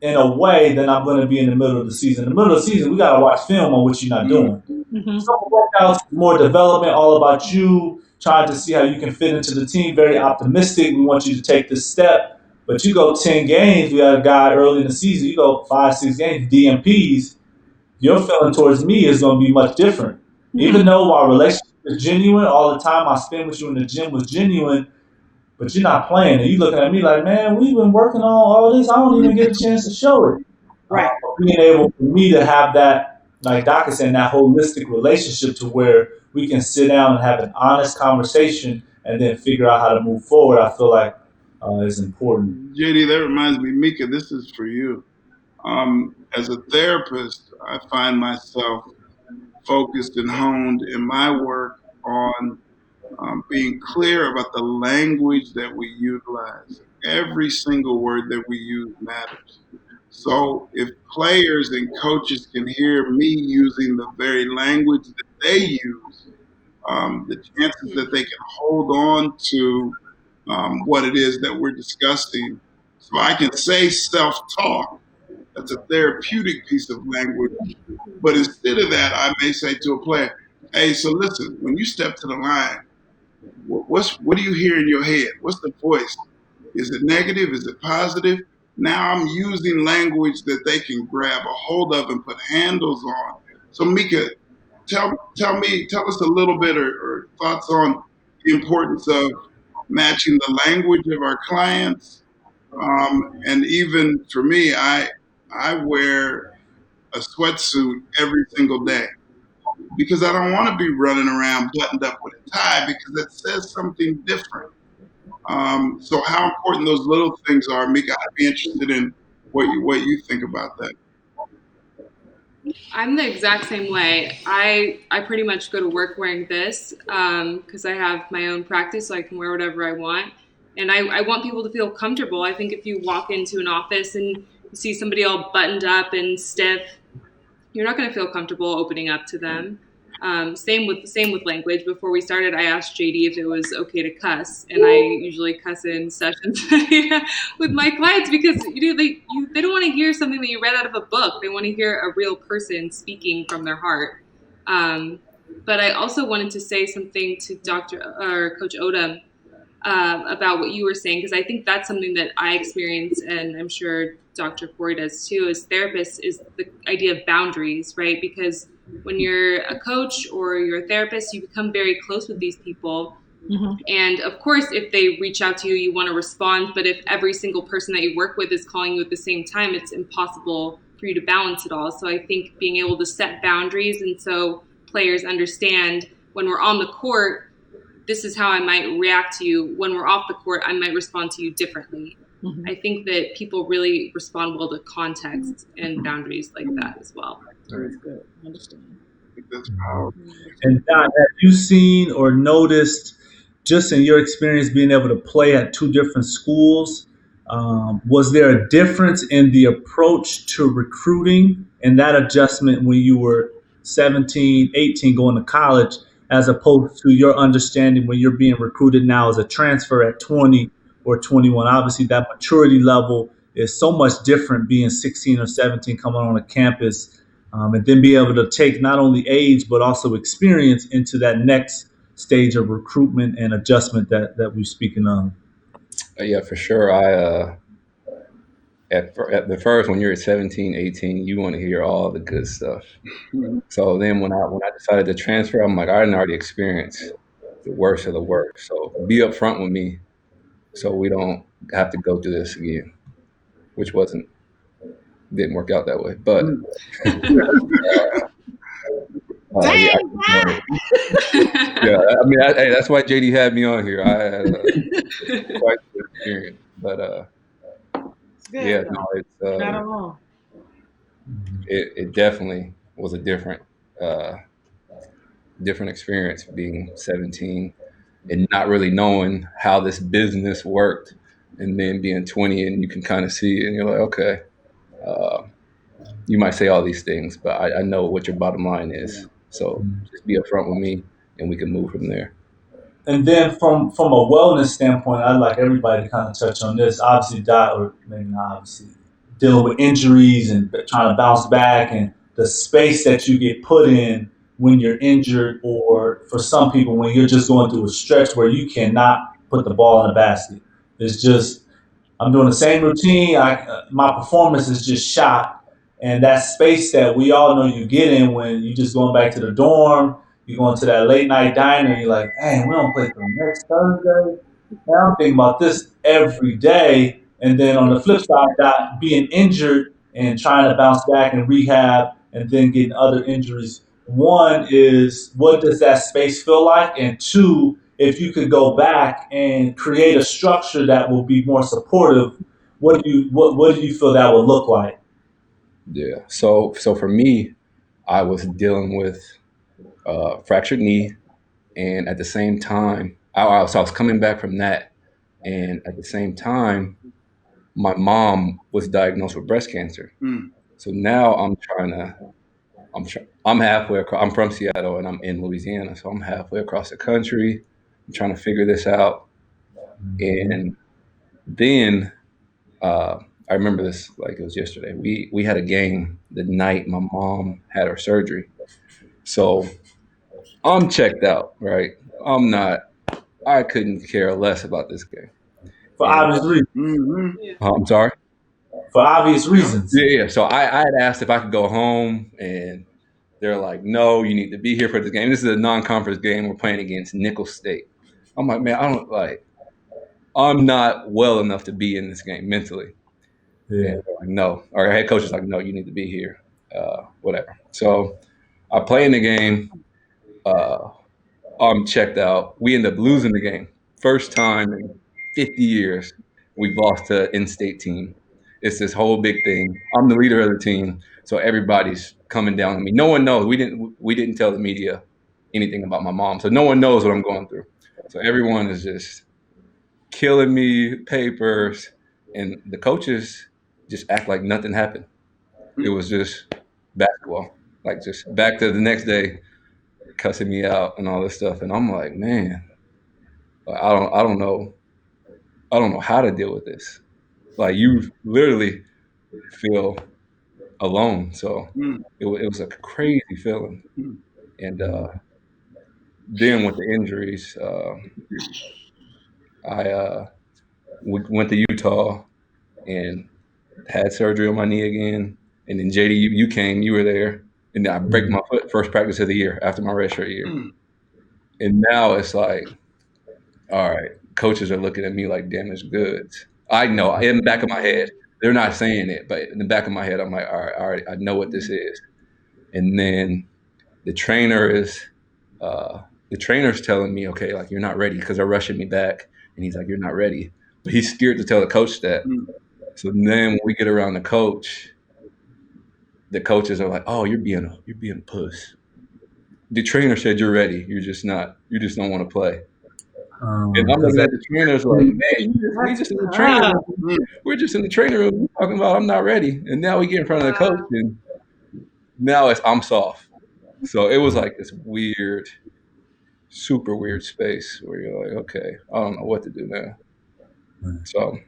in a way than I'm going to be in the middle of the season. In the middle of the season, we got to watch film on what you're not doing. Mm-hmm. Some workouts, more development, all about you, trying to see how you can fit into the team. Very optimistic. We want you to take this step. But you go 10 games, we had a guy early in the season, you go 5, 6 games, DMPs, your feeling towards me is going to be much different. Mm-hmm. Even though our relationship is genuine, all the time I spent with you in the gym was genuine, but you're not playing, and you looking at me like, man, we've been working on all this. I don't even get a chance to show it. Right. Being able for me to have that, like Doc is saying, that holistic relationship to where we can sit down and have an honest conversation and then figure out how to move forward, I feel like is important. JD, that reminds me, Mika, this is for you. As a therapist, I find myself focused and honed in my work on being clear about the language that we utilize. Every single word that we use matters. So if players and coaches can hear me using the very language that they use, the chances that they can hold on to what it is that we're discussing. So I can say self-talk. That's a therapeutic piece of language. But instead of that, I may say to a player, hey, so listen, when you step to the line, what do you hear in your head? What's the voice? Is it negative? Is it positive? Now I'm using language that they can grab a hold of and put handles on. So Mika, tell us a little bit or thoughts on the importance of matching the language of our clients. And even for me, I wear a sweatsuit every single day because I don't want to be running around buttoned up with a tie because it says something different. So how important those little things are, Mika, I'd be interested in what you think about that. I'm the exact same way. I pretty much go to work wearing this because I have my own practice, so I can wear whatever I want. And I want people to feel comfortable. I think if you walk into an office and you see somebody all buttoned up and stiff, you're not going to feel comfortable opening up to them. Same with language. Before we started, I asked JD if it was okay to cuss, and I usually cuss in sessions with my clients because they don't want to hear something that you read out of a book. They want to hear a real person speaking from their heart. But I also wanted to say something to Coach Odom about what you were saying, because I think that's something that I experience, and I'm sure Dr. Corey does too, as therapists, is the idea of boundaries, right? Because when you're a coach or you're a therapist, you become very close with these people. Mm-hmm. And of course, if they reach out to you, you want to respond. But if every single person that you work with is calling you at the same time, it's impossible for you to balance it all. So I think being able to set boundaries, and so players understand when we're on the court, this is how I might react to you. When we're off the court, I might respond to you differently. Mm-hmm. I think that people really respond well to context and boundaries like that as well. That's good. I understand. That's powerful. And Don, have you seen or noticed, just in your experience being able to play at two different schools, was there a difference in the approach to recruiting and that adjustment when you were 17, 18 going to college, as opposed to your understanding when you're being recruited now as a transfer at 20 or 21? Obviously, that maturity level is so much different being 16 or 17 coming on a campus, and then be able to take not only age but also experience into that next stage of recruitment and adjustment that we're speaking of. Yeah, for sure. I at the first, when you're at 17, 18, you want to hear all the good stuff. So then when I decided to transfer, I'm like, I already experienced the worst of the worst. So be upfront with me so we don't have to go through this again, which didn't work out that way. But yeah, I mean, hey, that's why JD had me on here. I had quite a good experience, but yeah, no, it's not alone. It definitely was a different experience being 17 and not really knowing how this business worked, and then being 20 and you can kind of see it and you're like, okay, you might say all these things, but I know what your bottom line is. So just be upfront with me and we can move from there. And then from a wellness standpoint, I'd like everybody to kind of touch on this. Obviously, or maybe not obviously, dealing with injuries and trying to bounce back, and the space that you get put in when you're injured, or for some people when you're just going through a stretch where you cannot put the ball in the basket. It's just, I'm doing the same routine. My performance is just shot. And that space that we all know you get in when you just going back to the dorm, you going to that late night diner, you're like, hey, we don't play till next Thursday. Now I'm thinking about this every day. And then on the flip side, that being injured and trying to bounce back and rehab and then getting other injuries. One is, what does that space feel like? And two, if you could go back and create a structure that will be more supportive, what do you feel that would look like? Yeah. So for me, I was dealing with fractured knee, and at the same time, I was coming back from that, and at the same time, my mom was diagnosed with breast cancer. So now I'm halfway across. I'm from Seattle and I'm in Louisiana, so I'm halfway across the country. I'm trying to figure this out, and then I remember this like it was yesterday. We had a game the night my mom had her surgery, so I'm checked out, right? I couldn't care less about this game. For And obvious reasons. Mm-hmm. I'm sorry. For obvious reasons. Yeah. So I had asked if I could go home, and they're like, "No, you need to be here for this game. This is a non-conference game. We're playing against Nicholls State." I'm like, man, I'm not well enough to be in this game mentally. Yeah. And they're like, no. Our head coach is like, no, you need to be here. Whatever. So I play in the game. I'm checked out. We end up losing the game. First time in 50 years we've lost to an in-state team. It's this whole big thing. I'm the leader of the team, so everybody's coming down on me. No one knows. We didn't tell the media anything about my mom, so no one knows what I'm going through. So everyone is just killing me, papers, and the coaches just act like nothing happened. It was just basketball, like just back to the next day, cussing me out and all this stuff. And I'm like, man, I don't know how to deal with this. Like you literally feel alone. So it was a crazy feeling. And then with the injuries, I went to Utah and had surgery on my knee again. And then JD, you came, you were there. And then I break my foot first practice of the year after my redshirt year. And now it's like, all right, coaches are looking at me like damaged goods. I know in the back of my head, they're not saying it, but in the back of my head, I'm like, all right, I know what this is. And then the trainer's telling me, okay, like you're not ready because they're rushing me back. And he's like, you're not ready. But he's scared to tell the coach that. So then when we get around the coaches are like, oh, you're being a puss. The trainer said you're ready. You just don't want to play. And I'm looking at the trainers like, man, we just in the training room. We're just in the training room talking about I'm not ready. And now we get in front of the coach and now I'm soft. So it was like this weird, super weird space where you're like, okay, I don't know what to do now. So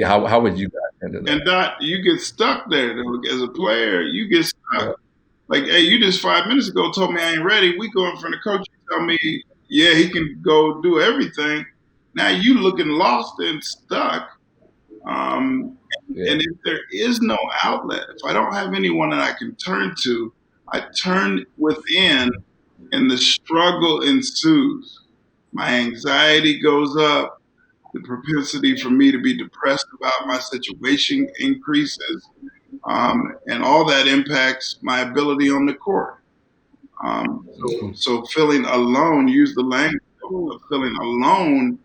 how would you guys handle that? And Doc, you get stuck there though. As a player, you get stuck. Yeah. Like, hey, you just 5 minutes ago told me I ain't ready. We go in front of the coach, you tell me, yeah, he can go do everything. Now you looking lost and stuck. And if there is no outlet, if I don't have anyone that I can turn to, I turn within and the struggle ensues. My anxiety goes up. The propensity for me to be depressed about my situation increases. And all that impacts my ability on the court. So feeling alone, use the language of feeling alone,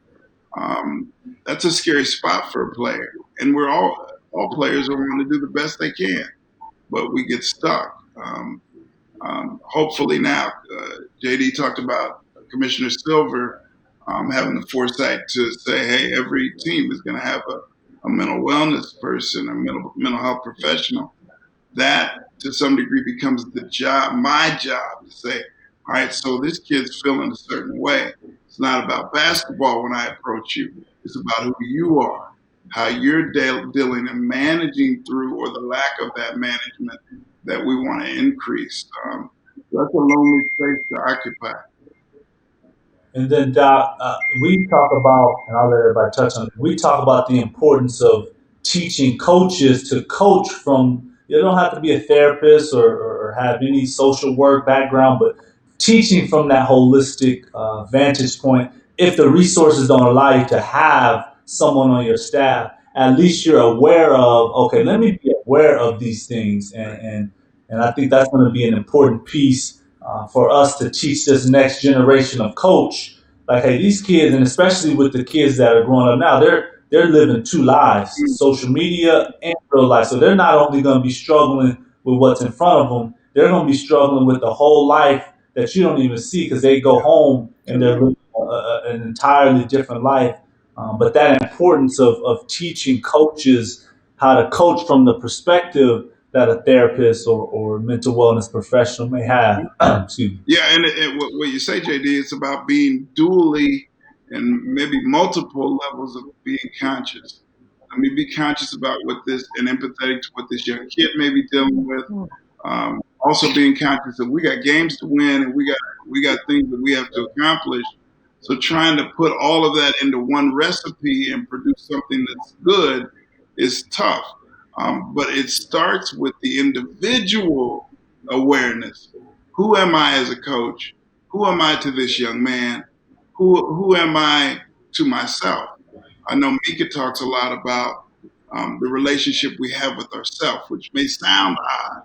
that's a scary spot for a player. And we're all players are want to do the best they can, but we get stuck. Hopefully now, JD talked about Commissioner Silver having the foresight to say, hey, every team is going to have a mental wellness person, a mental health professional. That to some degree becomes my job to say, all right, so this kid's feeling a certain way. It's not about basketball when I approach you. It's about who you are, how you're dealing and managing through, or the lack of that management that we want to increase. That's a lonely space to occupy. And then, Doc, we talk about, and I'll let everybody touch on it, we talk about the importance of teaching coaches to coach from, you don't have to be a therapist or have any social work background, but teaching from that holistic vantage point. If the resources don't allow you to have someone on your staff, at least you're aware of, okay, let me be aware of these things. And I think that's going to be an important piece for us to teach this next generation of coach. Like, hey, these kids, and especially with the kids that are growing up now, they're living two lives, social media and real life. So they're not only going to be struggling with what's in front of them, they're going to be struggling with the whole life that you don't even see because they go home and they're living an entirely different life. But that importance of teaching coaches how to coach from the perspective that a therapist or mental wellness professional may have. Excuse me. Yeah, and what you say, JD, it's about being dually and maybe multiple levels of being conscious. I mean, be conscious about what this and empathetic to what this young kid may be dealing with. Also being conscious that we got games to win and we got things that we have to accomplish. So trying to put all of that into one recipe and produce something that's good is tough. But it starts with the individual awareness. Who am I as a coach? Who am I to this young man? Who am I to myself? I know Mika talks a lot about the relationship we have with ourselves, which may sound odd,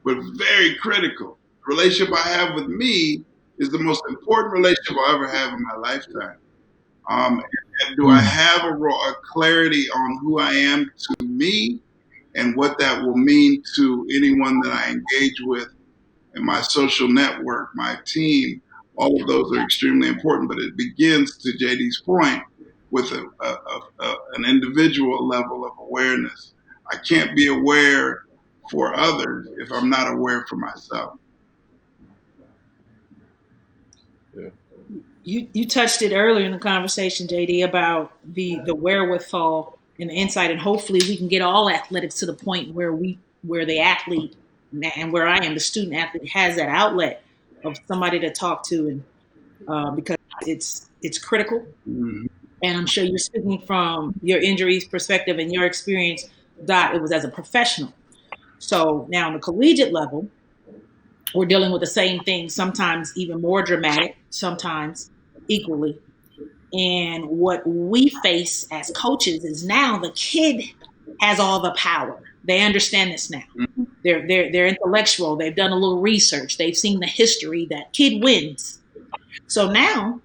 but very critical. The relationship I have with me is the most important relationship I'll ever have in my lifetime. And do I have a clarity on who I am to me and what that will mean to anyone that I engage with in my social network, my team? All of those are extremely important, but it begins, to JD's point, with an individual level of awareness. I can't be aware for others if I'm not aware for myself. Yeah. You touched it earlier in the conversation, JD, about the wherewithal and the insight, and hopefully we can get all athletics to the point where the athlete, and where I am, the student athlete, has that outlet of somebody to talk to, and because it's critical. Mm-hmm. And I'm sure you're speaking from your injuries perspective and your experience, Dot, it was as a professional. So now on the collegiate level, we're dealing with the same thing, sometimes even more dramatic, sometimes equally. And what we face as coaches is now the kid has all the power. They understand this now. Mm-hmm. They're intellectual. They've done a little research. They've seen the history that kid wins. So now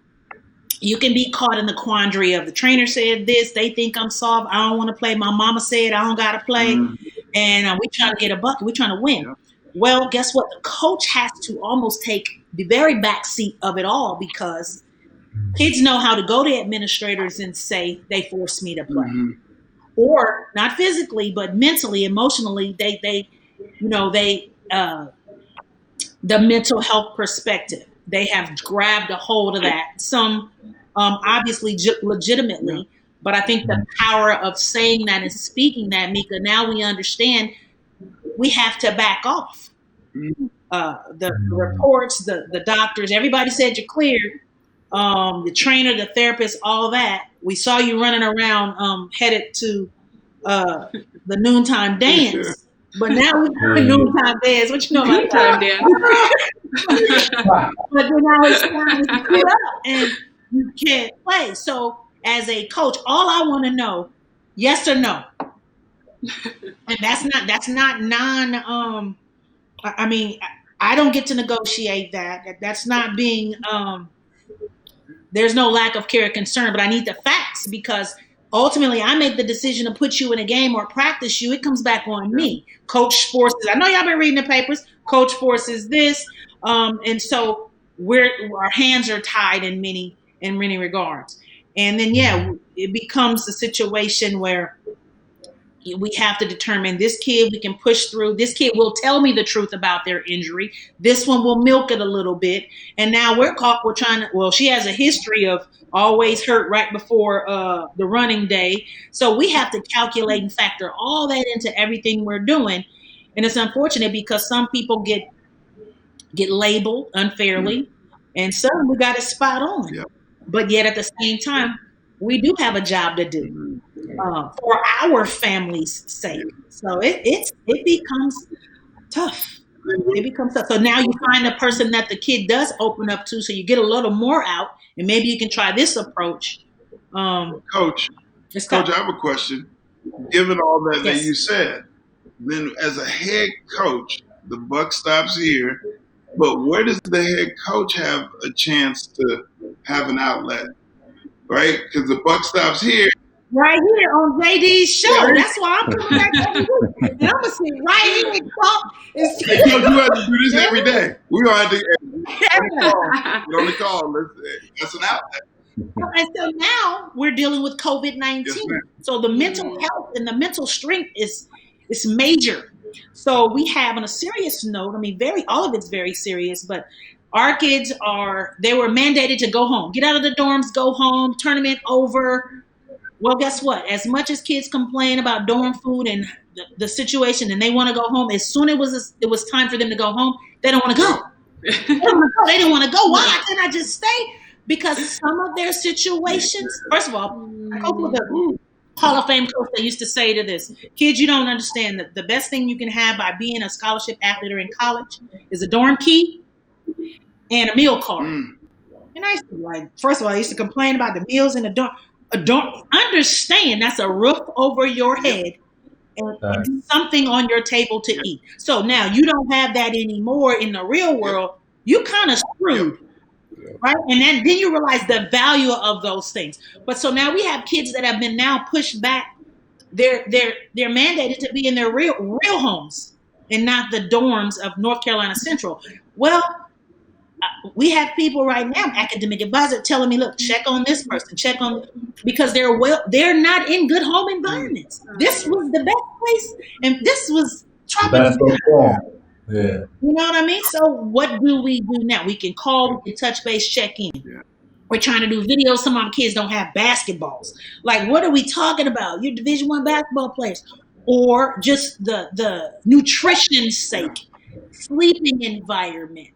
you can be caught in the quandary of the trainer said this, they think I'm soft, I don't want to play. My mama said I don't got to play. Mm-hmm. And we're trying to get a bucket. We're trying to win. Yeah. Well, guess what? The coach has to almost take the very back seat of it all, because kids know how to go to administrators and say they forced me to play. Mm-hmm. Or not physically, but mentally, emotionally, the mental health perspective. They have grabbed a hold of that. Some obviously legitimately, but I think the power of saying that and speaking that, Mika, now we understand we have to back off. The reports, the doctors, everybody said you're cleared. The trainer, the therapist, all that. We saw you running around headed to the noontime dance. But now we have a noontime dance. What you know about noontime dance? But then now it's time to get up and you can't play. So as a coach, all I want to know, yes or no. And that's not non I mean, I don't get to negotiate that. That's not being there's no lack of care or concern, but I need the facts, because ultimately I make the decision to put you in a game or practice you. It comes back on me. Coach forces, I know y'all been reading the papers, coach forces this. And so our hands are tied in many regards. And then, it becomes a situation where we have to determine this kid we can push through. This kid will tell me the truth about their injury. This one will milk it a little bit. And now she has a history of always hurt right before the running day. So we have to calculate and factor all that into everything we're doing. And it's unfortunate because some people get labeled unfairly, and some we got it spot on. Yep. But yet at the same time, we do have a job to do for our family's sake. So it becomes tough. It becomes tough. So now you find a person that the kid does open up to, so you get a little more out, and maybe you can try this approach. Coach, I have a question. Given all that you said, then as a head coach, the buck stops here. But where does the head coach have a chance to have an outlet, right? Because the buck stops here. Right here on JD's show. Yeah. That's why I'm coming back every week. And I'm going to sit right here and talk. Hey, Coach, you have to do this every day. We don't have to get on the call. That's an outlet. And so now we're dealing with COVID-19. Yes, so the mental health and the mental strength is major. So we have, on a serious note, I mean, all of it's very serious, but our kids they were mandated to go home, get out of the dorms, go home, tournament over. Well, guess what? As much as kids complain about dorm food and the situation, and they want to go home, as soon as it was time for them to go home, they don't want to go. They didn't want to go. Why can't I just stay? because some of their situations, first of all, I coach with a Hall of Fame coach that used to say to this, kids, you don't understand that the best thing you can have by being a scholarship athlete or in college is a dorm key and a meal card. And I used to like, first of all, I used to complain about the meals in the dorm. Understand that's a roof over your head and something on your table to eat. So now you don't have that anymore in the real world. You kind of screwed, right? And then you realize the value of those things. But so now we have kids that have been now pushed back. They're mandated to be in their real homes and not the dorms of North Carolina Central. Well, we have people right now, academic advisor, telling me, look, check on this person, because they're not in good home environments. This was the best place, and this was tropical. Yeah. You know what I mean? So what do we do now? We can call, we can touch base, check in. Yeah. We're trying to do videos. Some of our kids don't have basketballs. Like, what are we talking about? You're Division I basketball players. Or just the nutrition's sake, sleeping environment.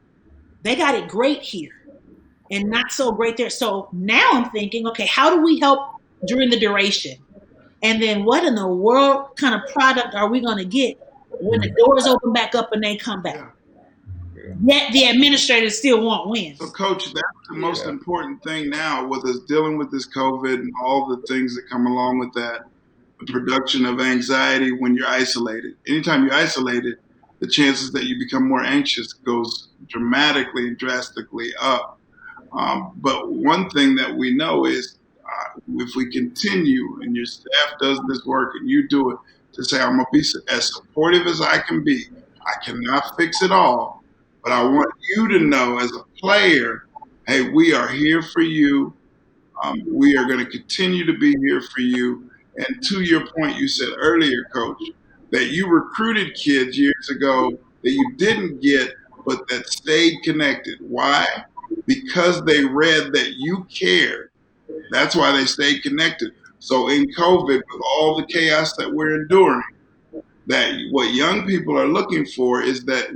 They got it great here and not so great there. So now I'm thinking, okay, how do we help during the duration? And then what in the world kind of product are we going to get when the doors open back up and they come back? Yet the administrators still want wins. So, Coach, that's the most important thing now with us dealing with this COVID and all the things that come along with that. The production of anxiety when you're isolated. Anytime you're isolated, the chances that you become more anxious goes dramatically and drastically up. But one thing that we know is if we continue and your staff does this work and you do it, to say, I'm going to be as supportive as I can be. I cannot fix it all, but I want you to know as a player, hey, we are here for you. We are going to continue to be here for you. And to your point you said earlier, Coach, that you recruited kids years ago that you didn't get, but that stayed connected. Why? Because they read that you cared. That's why they stayed connected. So in COVID, with all the chaos that we're enduring, that what young people are looking for is that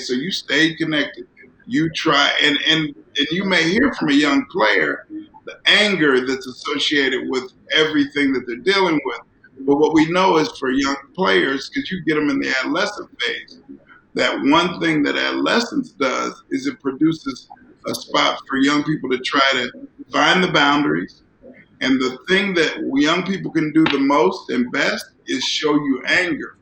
so you stayed connected. You try, and you may hear from a young player the anger that's associated with everything that they're dealing with. But what we know is for young players, because you get them in the adolescent phase, that one thing that adolescence does is it produces a spot for young people to try to find the boundaries. And the thing that young people can do the most and best is show you anger.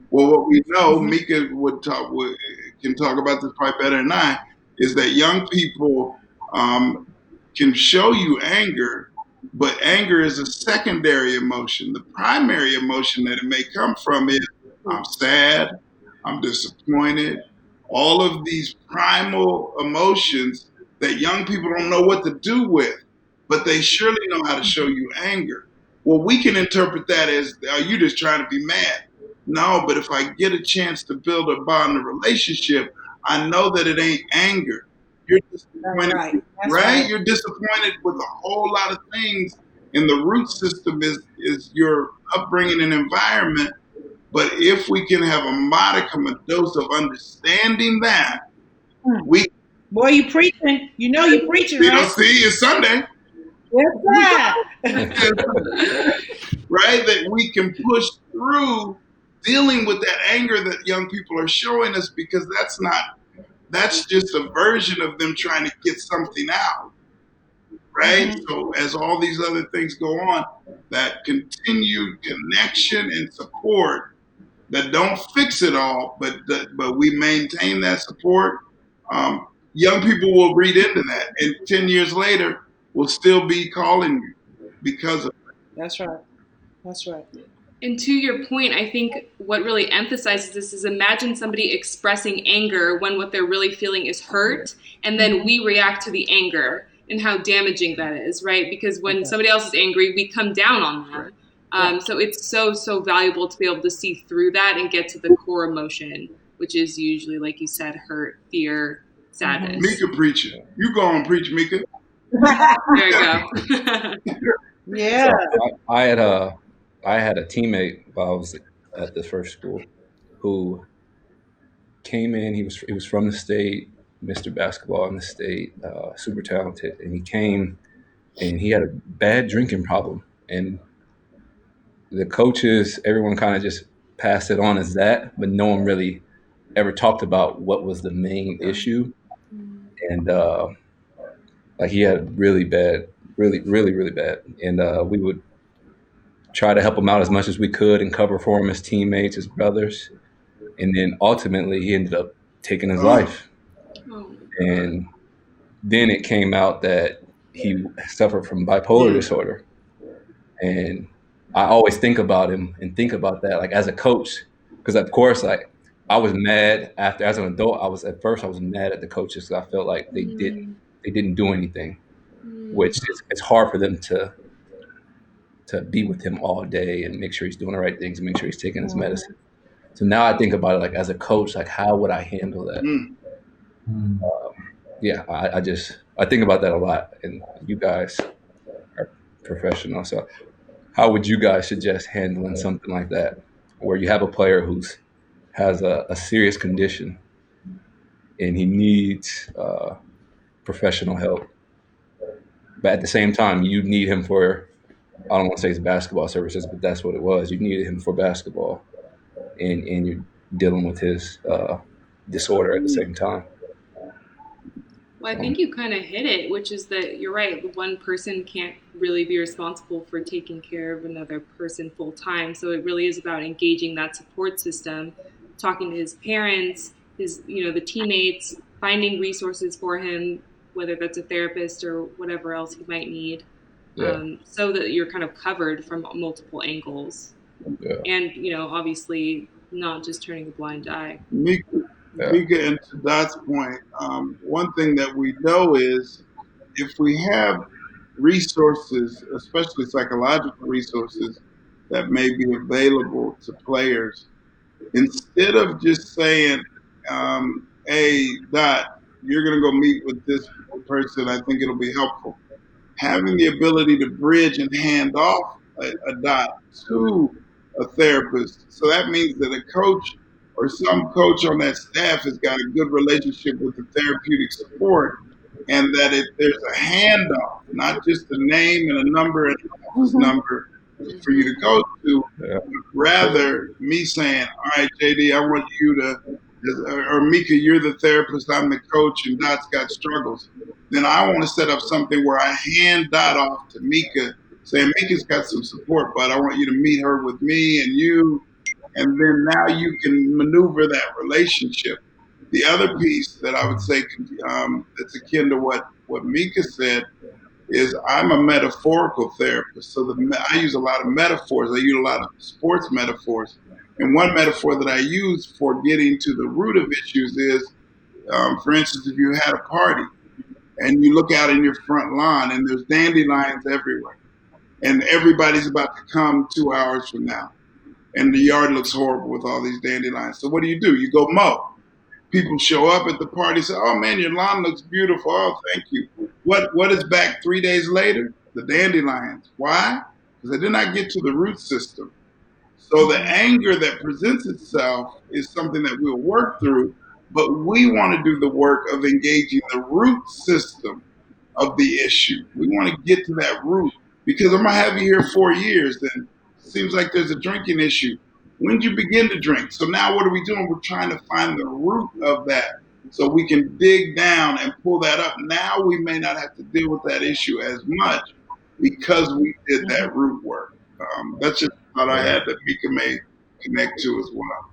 Well, what we know, Mika can talk about this probably better than I, is that young people can show you anger, but anger is a secondary emotion. The primary emotion that it may come from is I'm sad, I'm disappointed, all of these primal emotions that young people don't know what to do with, but they surely know how to show you anger. Well, we can interpret that as, are you just trying to be mad? No, but if I get a chance to build a bond, a relationship, I know that it ain't anger. You're disappointed, right? You're disappointed with a whole lot of things, and the root system is your upbringing and environment. But if we can have a modicum, a dose of understanding that, boy, you preaching. You know you preaching, right? You know, see, it's Sunday. Yes, right? That we can push through dealing with that anger that young people are showing us, because that's just a version of them trying to get something out, right? Mm-hmm. So as all these other things go on, that continued connection and support that don't fix it all, but we maintain that support, young people will read into that. And 10 years later, will still be calling you because of it. That's right. That's right. And to your point, I think what really emphasizes this is imagine somebody expressing anger when what they're really feeling is hurt, and then we react to the anger and how damaging that is, right? Because when somebody else is angry, we come down on them. So it's so valuable to be able to see through that and get to the core emotion, which is usually, like you said, hurt, fear, sadness. Mika preaching. You go on preach, Mika. There you go. Yeah. So I had a teammate while I was at the first school who came in. He was from the state, Mr. Basketball in the state, super talented, and he came and he had a bad drinking problem, and the coaches, everyone kind of just passed it on as that, but no one really ever talked about what was the main issue. And like he had really bad, really bad, and we would try to help him out as much as we could and cover for him, his teammates, his brothers, and then ultimately he ended up taking his life. And then it came out that he suffered from bipolar disorder. And I always think about him and think about that, like as a coach, because of course, like I was mad after, as an adult, I was mad at the coaches because I felt like they didn't do anything, which it's hard for them to be with him all day and make sure he's doing the right things and make sure he's taking his medicine. So now I think about it like as a coach, like how would I handle that? Yeah, I think about that a lot, and you guys are professional. So how would you guys suggest handling something like that, where you have a player who's has a serious condition and he needs professional help, but at the same time you need him for, I don't want to say it's basketball services, but that's what it was. You needed him for basketball, and you're dealing with his disorder at the same time. Well, I think you kind of hit it, which is that you're right. One person can't really be responsible for taking care of another person full time. So it really is about engaging that support system, talking to his parents, the teammates, finding resources for him, whether that's a therapist or whatever else he might need, so that you're kind of covered from multiple angles. Yeah. And, obviously not just turning a blind eye. Mika, and to Dot's point, one thing that we know is if we have resources, especially psychological resources, that may be available to players, instead of just saying, hey, Dot, you're going to go meet with this person, I think it'll be helpful. Having the ability to bridge and hand off a Dot to a therapist. So that means that a coach or some coach on that staff has got a good relationship with the therapeutic support, and that there's a handoff, not just a name and a number and an office number for you to go to, but rather me saying, all right, JD, I want you to, or Mika, you're the therapist, I'm the coach, and Dot's got struggles. Then I want to set up something where I hand Dot off to Mika, saying, Mika's got some support, but I want you to meet her with me and you. And then now you can maneuver that relationship. The other piece that I would say that's akin to what Mika said is I'm a metaphorical therapist. So I use a lot of metaphors. I use a lot of sports metaphors. And one metaphor that I use for getting to the root of issues is, for instance, if you had a party and you look out in your front lawn and there's dandelions everywhere and everybody's about to come 2 hours from now, and the yard looks horrible with all these dandelions. So what do? You go mow. People show up at the party, say, oh man, your lawn looks beautiful. Oh, thank you. What is back 3 days later? The dandelions. Why? Because they did not get to the root system. So the anger that presents itself is something that we'll work through, but we want to do the work of engaging the root system of the issue. We want to get to that root, because I'm going to have you here 4 years, then seems like there's a drinking issue. When did you begin to drink? So now what are we doing? We're trying to find the root of that so we can dig down and pull that up. Now we may not have to deal with that issue as much because we did that root work. That's just what I had that Mika may connect to as well.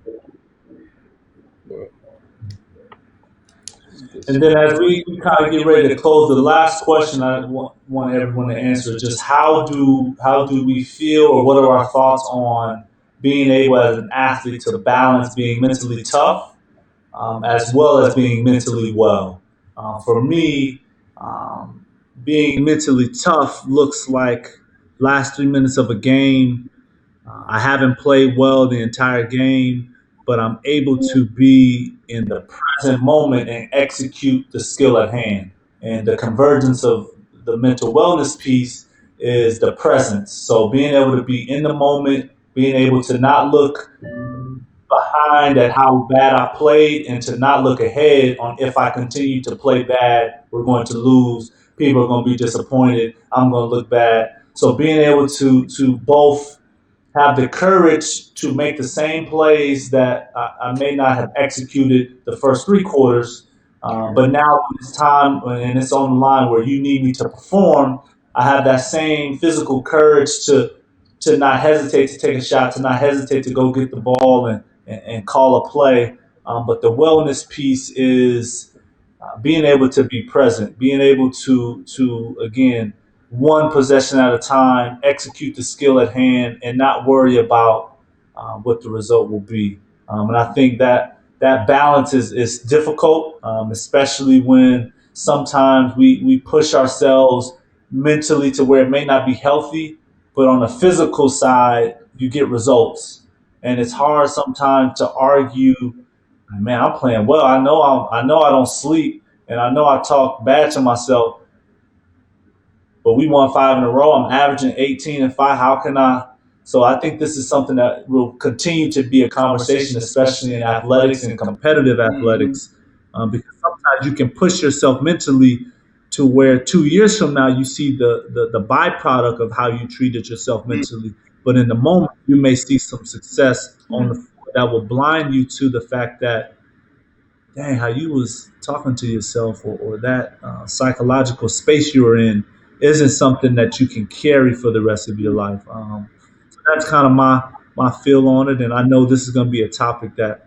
And then as we kind of get ready to close, the last question I want everyone to answer is just how do we feel, or what are our thoughts on being able as an athlete to balance being mentally tough as well as being mentally well? For me, being mentally tough looks like last 3 minutes of a game. I haven't played well the entire game, but I'm able to be in the present moment and execute the skill at hand. And the convergence of the mental wellness piece is the presence. So being able to be in the moment, being able to not look behind at how bad I played and to not look ahead on if I continue to play bad, we're going to lose. People are going to be disappointed. I'm going to look bad. So being able to both have the courage to make the same plays that I may not have executed the first 3 quarters, but now when it's time and it's on the line where you need me to perform, I have that same physical courage to not hesitate to take a shot, to not hesitate to go get the ball and call a play. But the wellness piece is being able to be present, being able to again one possession at a time, execute the skill at hand, and not worry about what the result will be. And I think that balance is difficult, especially when sometimes we push ourselves mentally to where it may not be healthy, but on the physical side, you get results. And it's hard sometimes to argue, man, I'm playing well. I know I don't sleep, and I know I talk bad to myself, but we won 5 in a row. I'm averaging 18-5. How can I? So I think this is something that will continue to be a conversation, especially in athletics and competitive athletics, because sometimes you can push yourself mentally to where 2 years from now you see the byproduct of how you treated yourself mentally. But in the moment, you may see some success on the floor that will blind you to the fact that, dang, how you was talking to yourself, or that psychological space you were in isn't something that you can carry for the rest of your life. So that's kind of my feel on it, and I know this is going to be a topic that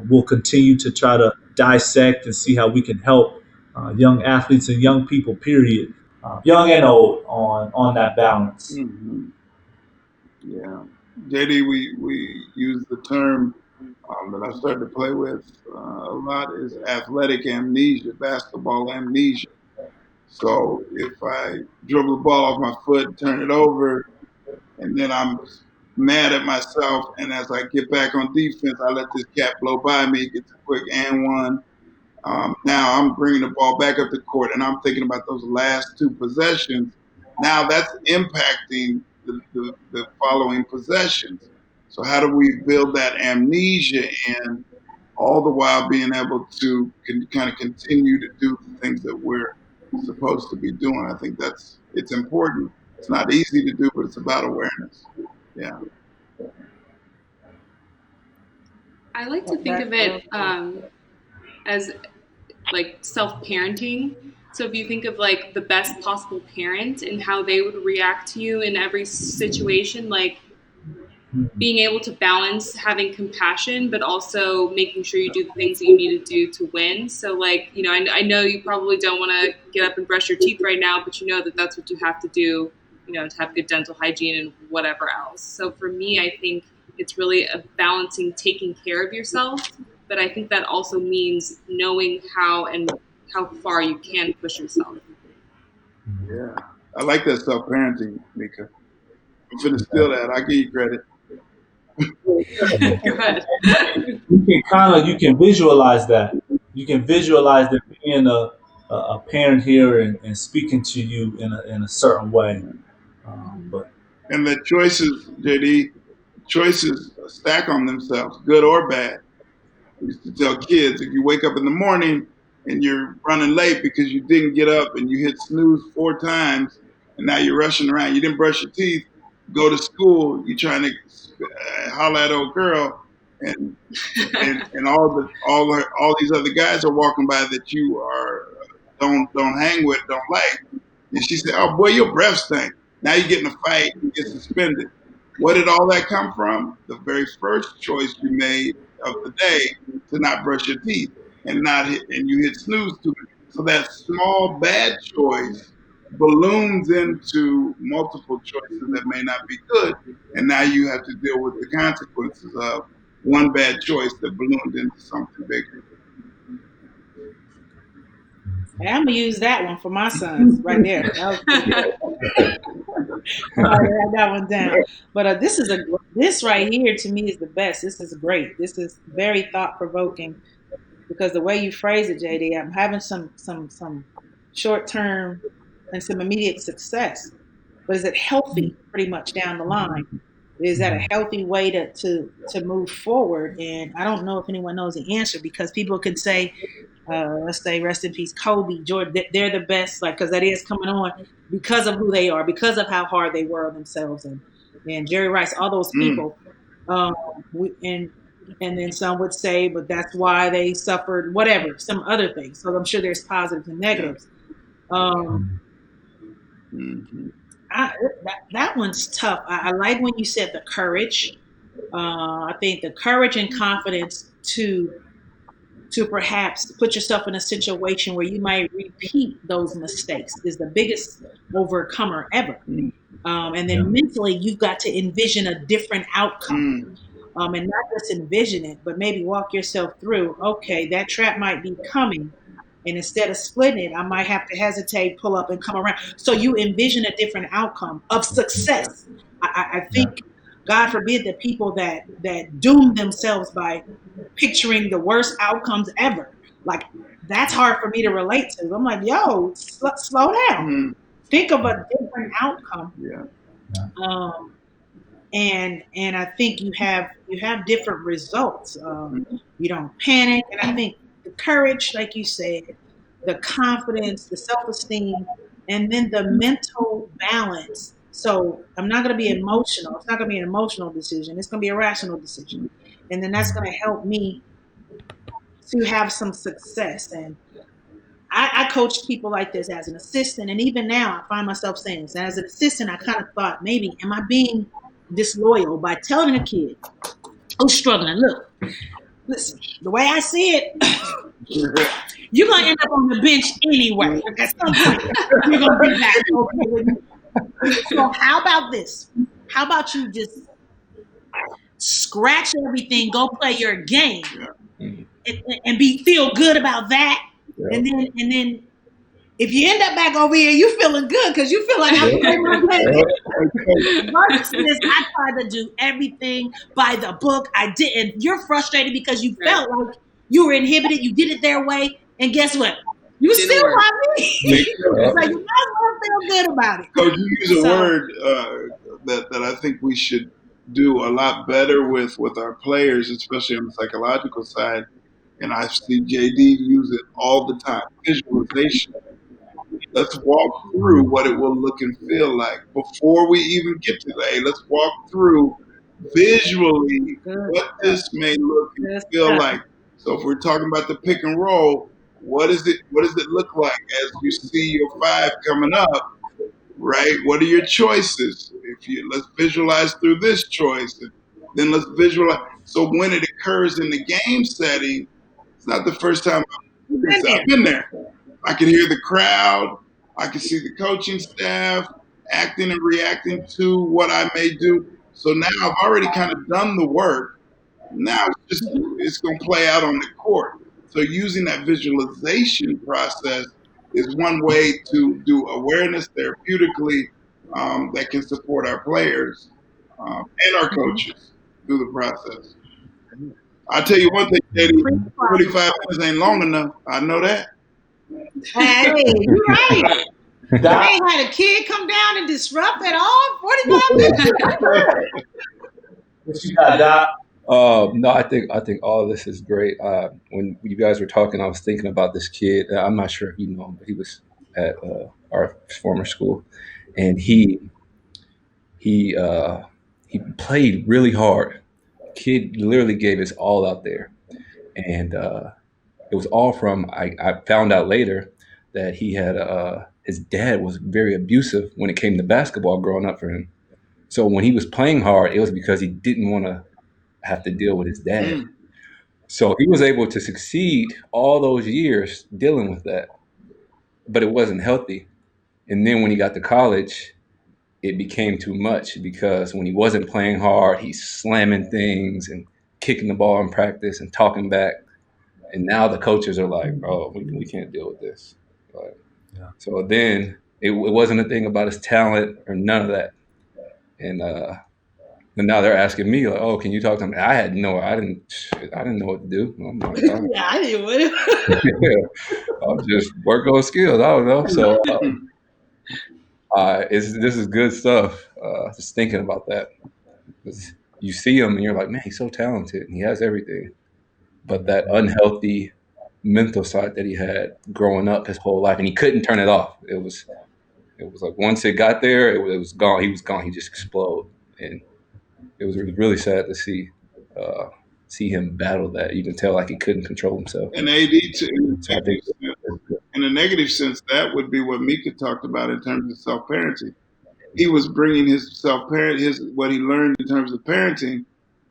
we'll continue to try to dissect and see how we can help young athletes and young people, period, young and old, on that balance. Mm-hmm. Yeah. JD, we use the term that I started to play with a lot is athletic amnesia, basketball amnesia. So if I dribble the ball off my foot, turn it over, and then I'm mad at myself, and as I get back on defense, I let this cat blow by me, gets a quick and one. Now I'm bringing the ball back up the court, and I'm thinking about those last 2 possessions. Now that's impacting the following possessions. So how do we build that amnesia in, all the while being able to kind of continue to do the things that we're supposed to be doing? I think it's important. It's not easy to do, but it's about awareness. Yeah. I like to think of it as like self-parenting. So if you think of like the best possible parent and how they would react to you in every situation, like being able to balance having compassion, but also making sure you do the things that you need to do to win. So like, you know, I know you probably don't want to get up and brush your teeth right now, but you know that that's what you have to do, you know, to have good dental hygiene and whatever else. So for me, I think it's really a balancing taking care of yourself, but I think that also means knowing how far you can push yourself. Yeah. I like that self-parenting, Mika. I'm finna steal that. I'll give you credit. Good. You can visualize that. You can visualize that being a parent here and speaking to you in a certain way. But And the choices, JD, choices stack on themselves, good or bad. I used to tell kids, if you wake up in the morning and you're running late because you didn't get up and you hit snooze 4 times, and now you're rushing around, you didn't brush your teeth, go to school, you're trying to holler at old girl, and all these other guys are walking by that you are don't hang with, don't like. And she said, "Oh boy, your breath stank." Now you get in a fight and get suspended. Where did all that come from? The very first choice you made of the day to not brush your teeth and you hit snooze to it. So that small bad choice balloons into multiple choices that may not be good, and now you have to deal with the consequences of one bad choice that ballooned into something bigger. And I'm gonna use that one for my sons right there. Write that one down. But this right here to me is the best. This is great. This is very thought provoking because the way you phrase it, JD, I'm having some short term and some immediate success. But is it healthy pretty much down the line? Is that a healthy way to move forward? And I don't know if anyone knows the answer, because people could say, let's say, rest in peace, Kobe, Jordan, they're the best, like, because that is coming on because of who they are, because of how hard they were on themselves, and Jerry Rice, all those people. Um, and then some would say, but that's why they suffered whatever, some other things. So I'm sure there's positives and negatives. That one's tough. I like when you said the courage. I think the courage and confidence to perhaps put yourself in a situation where you might repeat those mistakes is the biggest overcomer ever. And then mentally, you've got to envision a different outcome. And not just envision it, but maybe walk yourself through, okay, that trap might be coming. And instead of splitting it, I might have to hesitate, pull up, and come around. So you envision a different outcome of success. I think, God forbid, the people that doom themselves by picturing the worst outcomes ever. Like, that's hard for me to relate to. I'm like, yo, slow down. Think of a different outcome. And I think you have different results. You don't panic, and I think the courage, like you said, the confidence, the self-esteem, and then the mental balance. So I'm not going to be emotional. It's not going to be an emotional decision. It's going to be a rational decision, and then that's going to help me to have some success. And I coached people like this as an assistant, and even now I find myself saying this. As an assistant, I kind of thought, maybe, am I being disloyal by telling a kid who's struggling, look, listen, the way I see it, you're going to end up on the bench anyway. At some point, you're going to be back. Okay. So how about this? How about you just scratch everything, go play your game, and feel good about that, and then if you end up back over here, you feeling good because you feel like I'm playing my game. Versus I tried to do everything by the book. I didn't. You're frustrated because you felt like you were inhibited. You did it their way, and guess what? You still want me. So you might as well feel good about it. Coach, you use a word that I think we should do a lot better with our players, especially on the psychological side. And I see JD use it all the time: visualization. Let's walk through what it will look and feel like before we even get to that. Let's walk through visually what this may look and feel like. So if we're talking about the pick and roll, what does it look like as you see your five coming up, right? What are your choices? Let's visualize through this choice, and then let's visualize. So when it occurs in the game setting, it's not the first time I've been there. I can hear the crowd. I can see the coaching staff acting and reacting to what I may do. So now I've already kind of done the work. Now it's going to play out on the court. So using that visualization process is one way to do awareness therapeutically that can support our players and our coaches through the process. I'll tell you one thing, Eddie, 45 minutes ain't long enough. I know that. Hey, you're right. I ain't had a kid come down and disrupt at all. 45 minutes. What you got, Doc? No, I think all of this is great. When you guys were talking, I was thinking about this kid. I'm not sure if you know him, but he was at our former school, and he played really hard. Kid literally gave his all out there, and it was all from. I found out later that he had his dad was very abusive when it came to basketball growing up for him. So when he was playing hard, it was because he didn't want to have to deal with his dad. So he was able to succeed all those years dealing with that, but it wasn't healthy. And then when he got to college, it became too much because when he wasn't playing hard, he's slamming things and kicking the ball in practice and talking back. And now the coaches are like, "Oh, we can't deal with this." So then it wasn't a thing about his talent or none of that. And now they're asking me, like, "Oh, can you talk to him?" I didn't know what to do. I'm like, oh. Yeah, I didn't want to. I'll just work on skills. I don't know. So this is good stuff. Just thinking about that. 'Cause you see him and you're like, man, he's so talented and he has everything. But that unhealthy mental side that he had growing up his whole life, and he couldn't turn it off. It was like once it got there, it was gone. He was gone. He just exploded, and it was really sad to see him battle that. You can tell like he couldn't control himself. And AD, So I think in a negative sense, that would be what Mika talked about in terms of self-parenting. He was bringing his what he learned in terms of parenting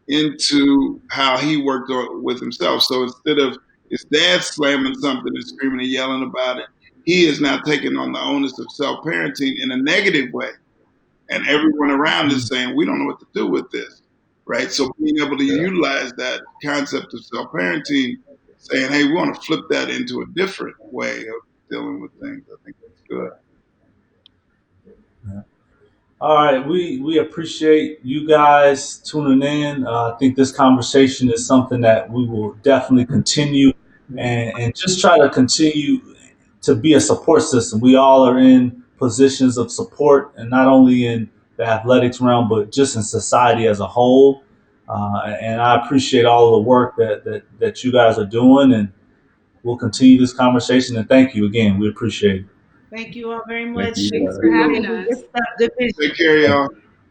into how he worked with himself. So instead of his dad slamming something and screaming and yelling about it, he is now taking on the onus of self-parenting in a negative way. And everyone around is saying, we don't know what to do with this, right? So being able to utilize that concept of self-parenting, saying, hey, we want to flip that into a different way of dealing with things. I think that's good. Yeah. All right, we appreciate you guys tuning in. I think this conversation is something that we will definitely continue and just try to continue to be a support system. We all are in positions of support, and not only in the athletics realm, but just in society as a whole. And I appreciate all the work that you guys are doing, and we'll continue this conversation. And thank you again. We appreciate it. Thank you all very thank much. you. Thanks for having us. Good stuff. Good vision. Take care, y'all.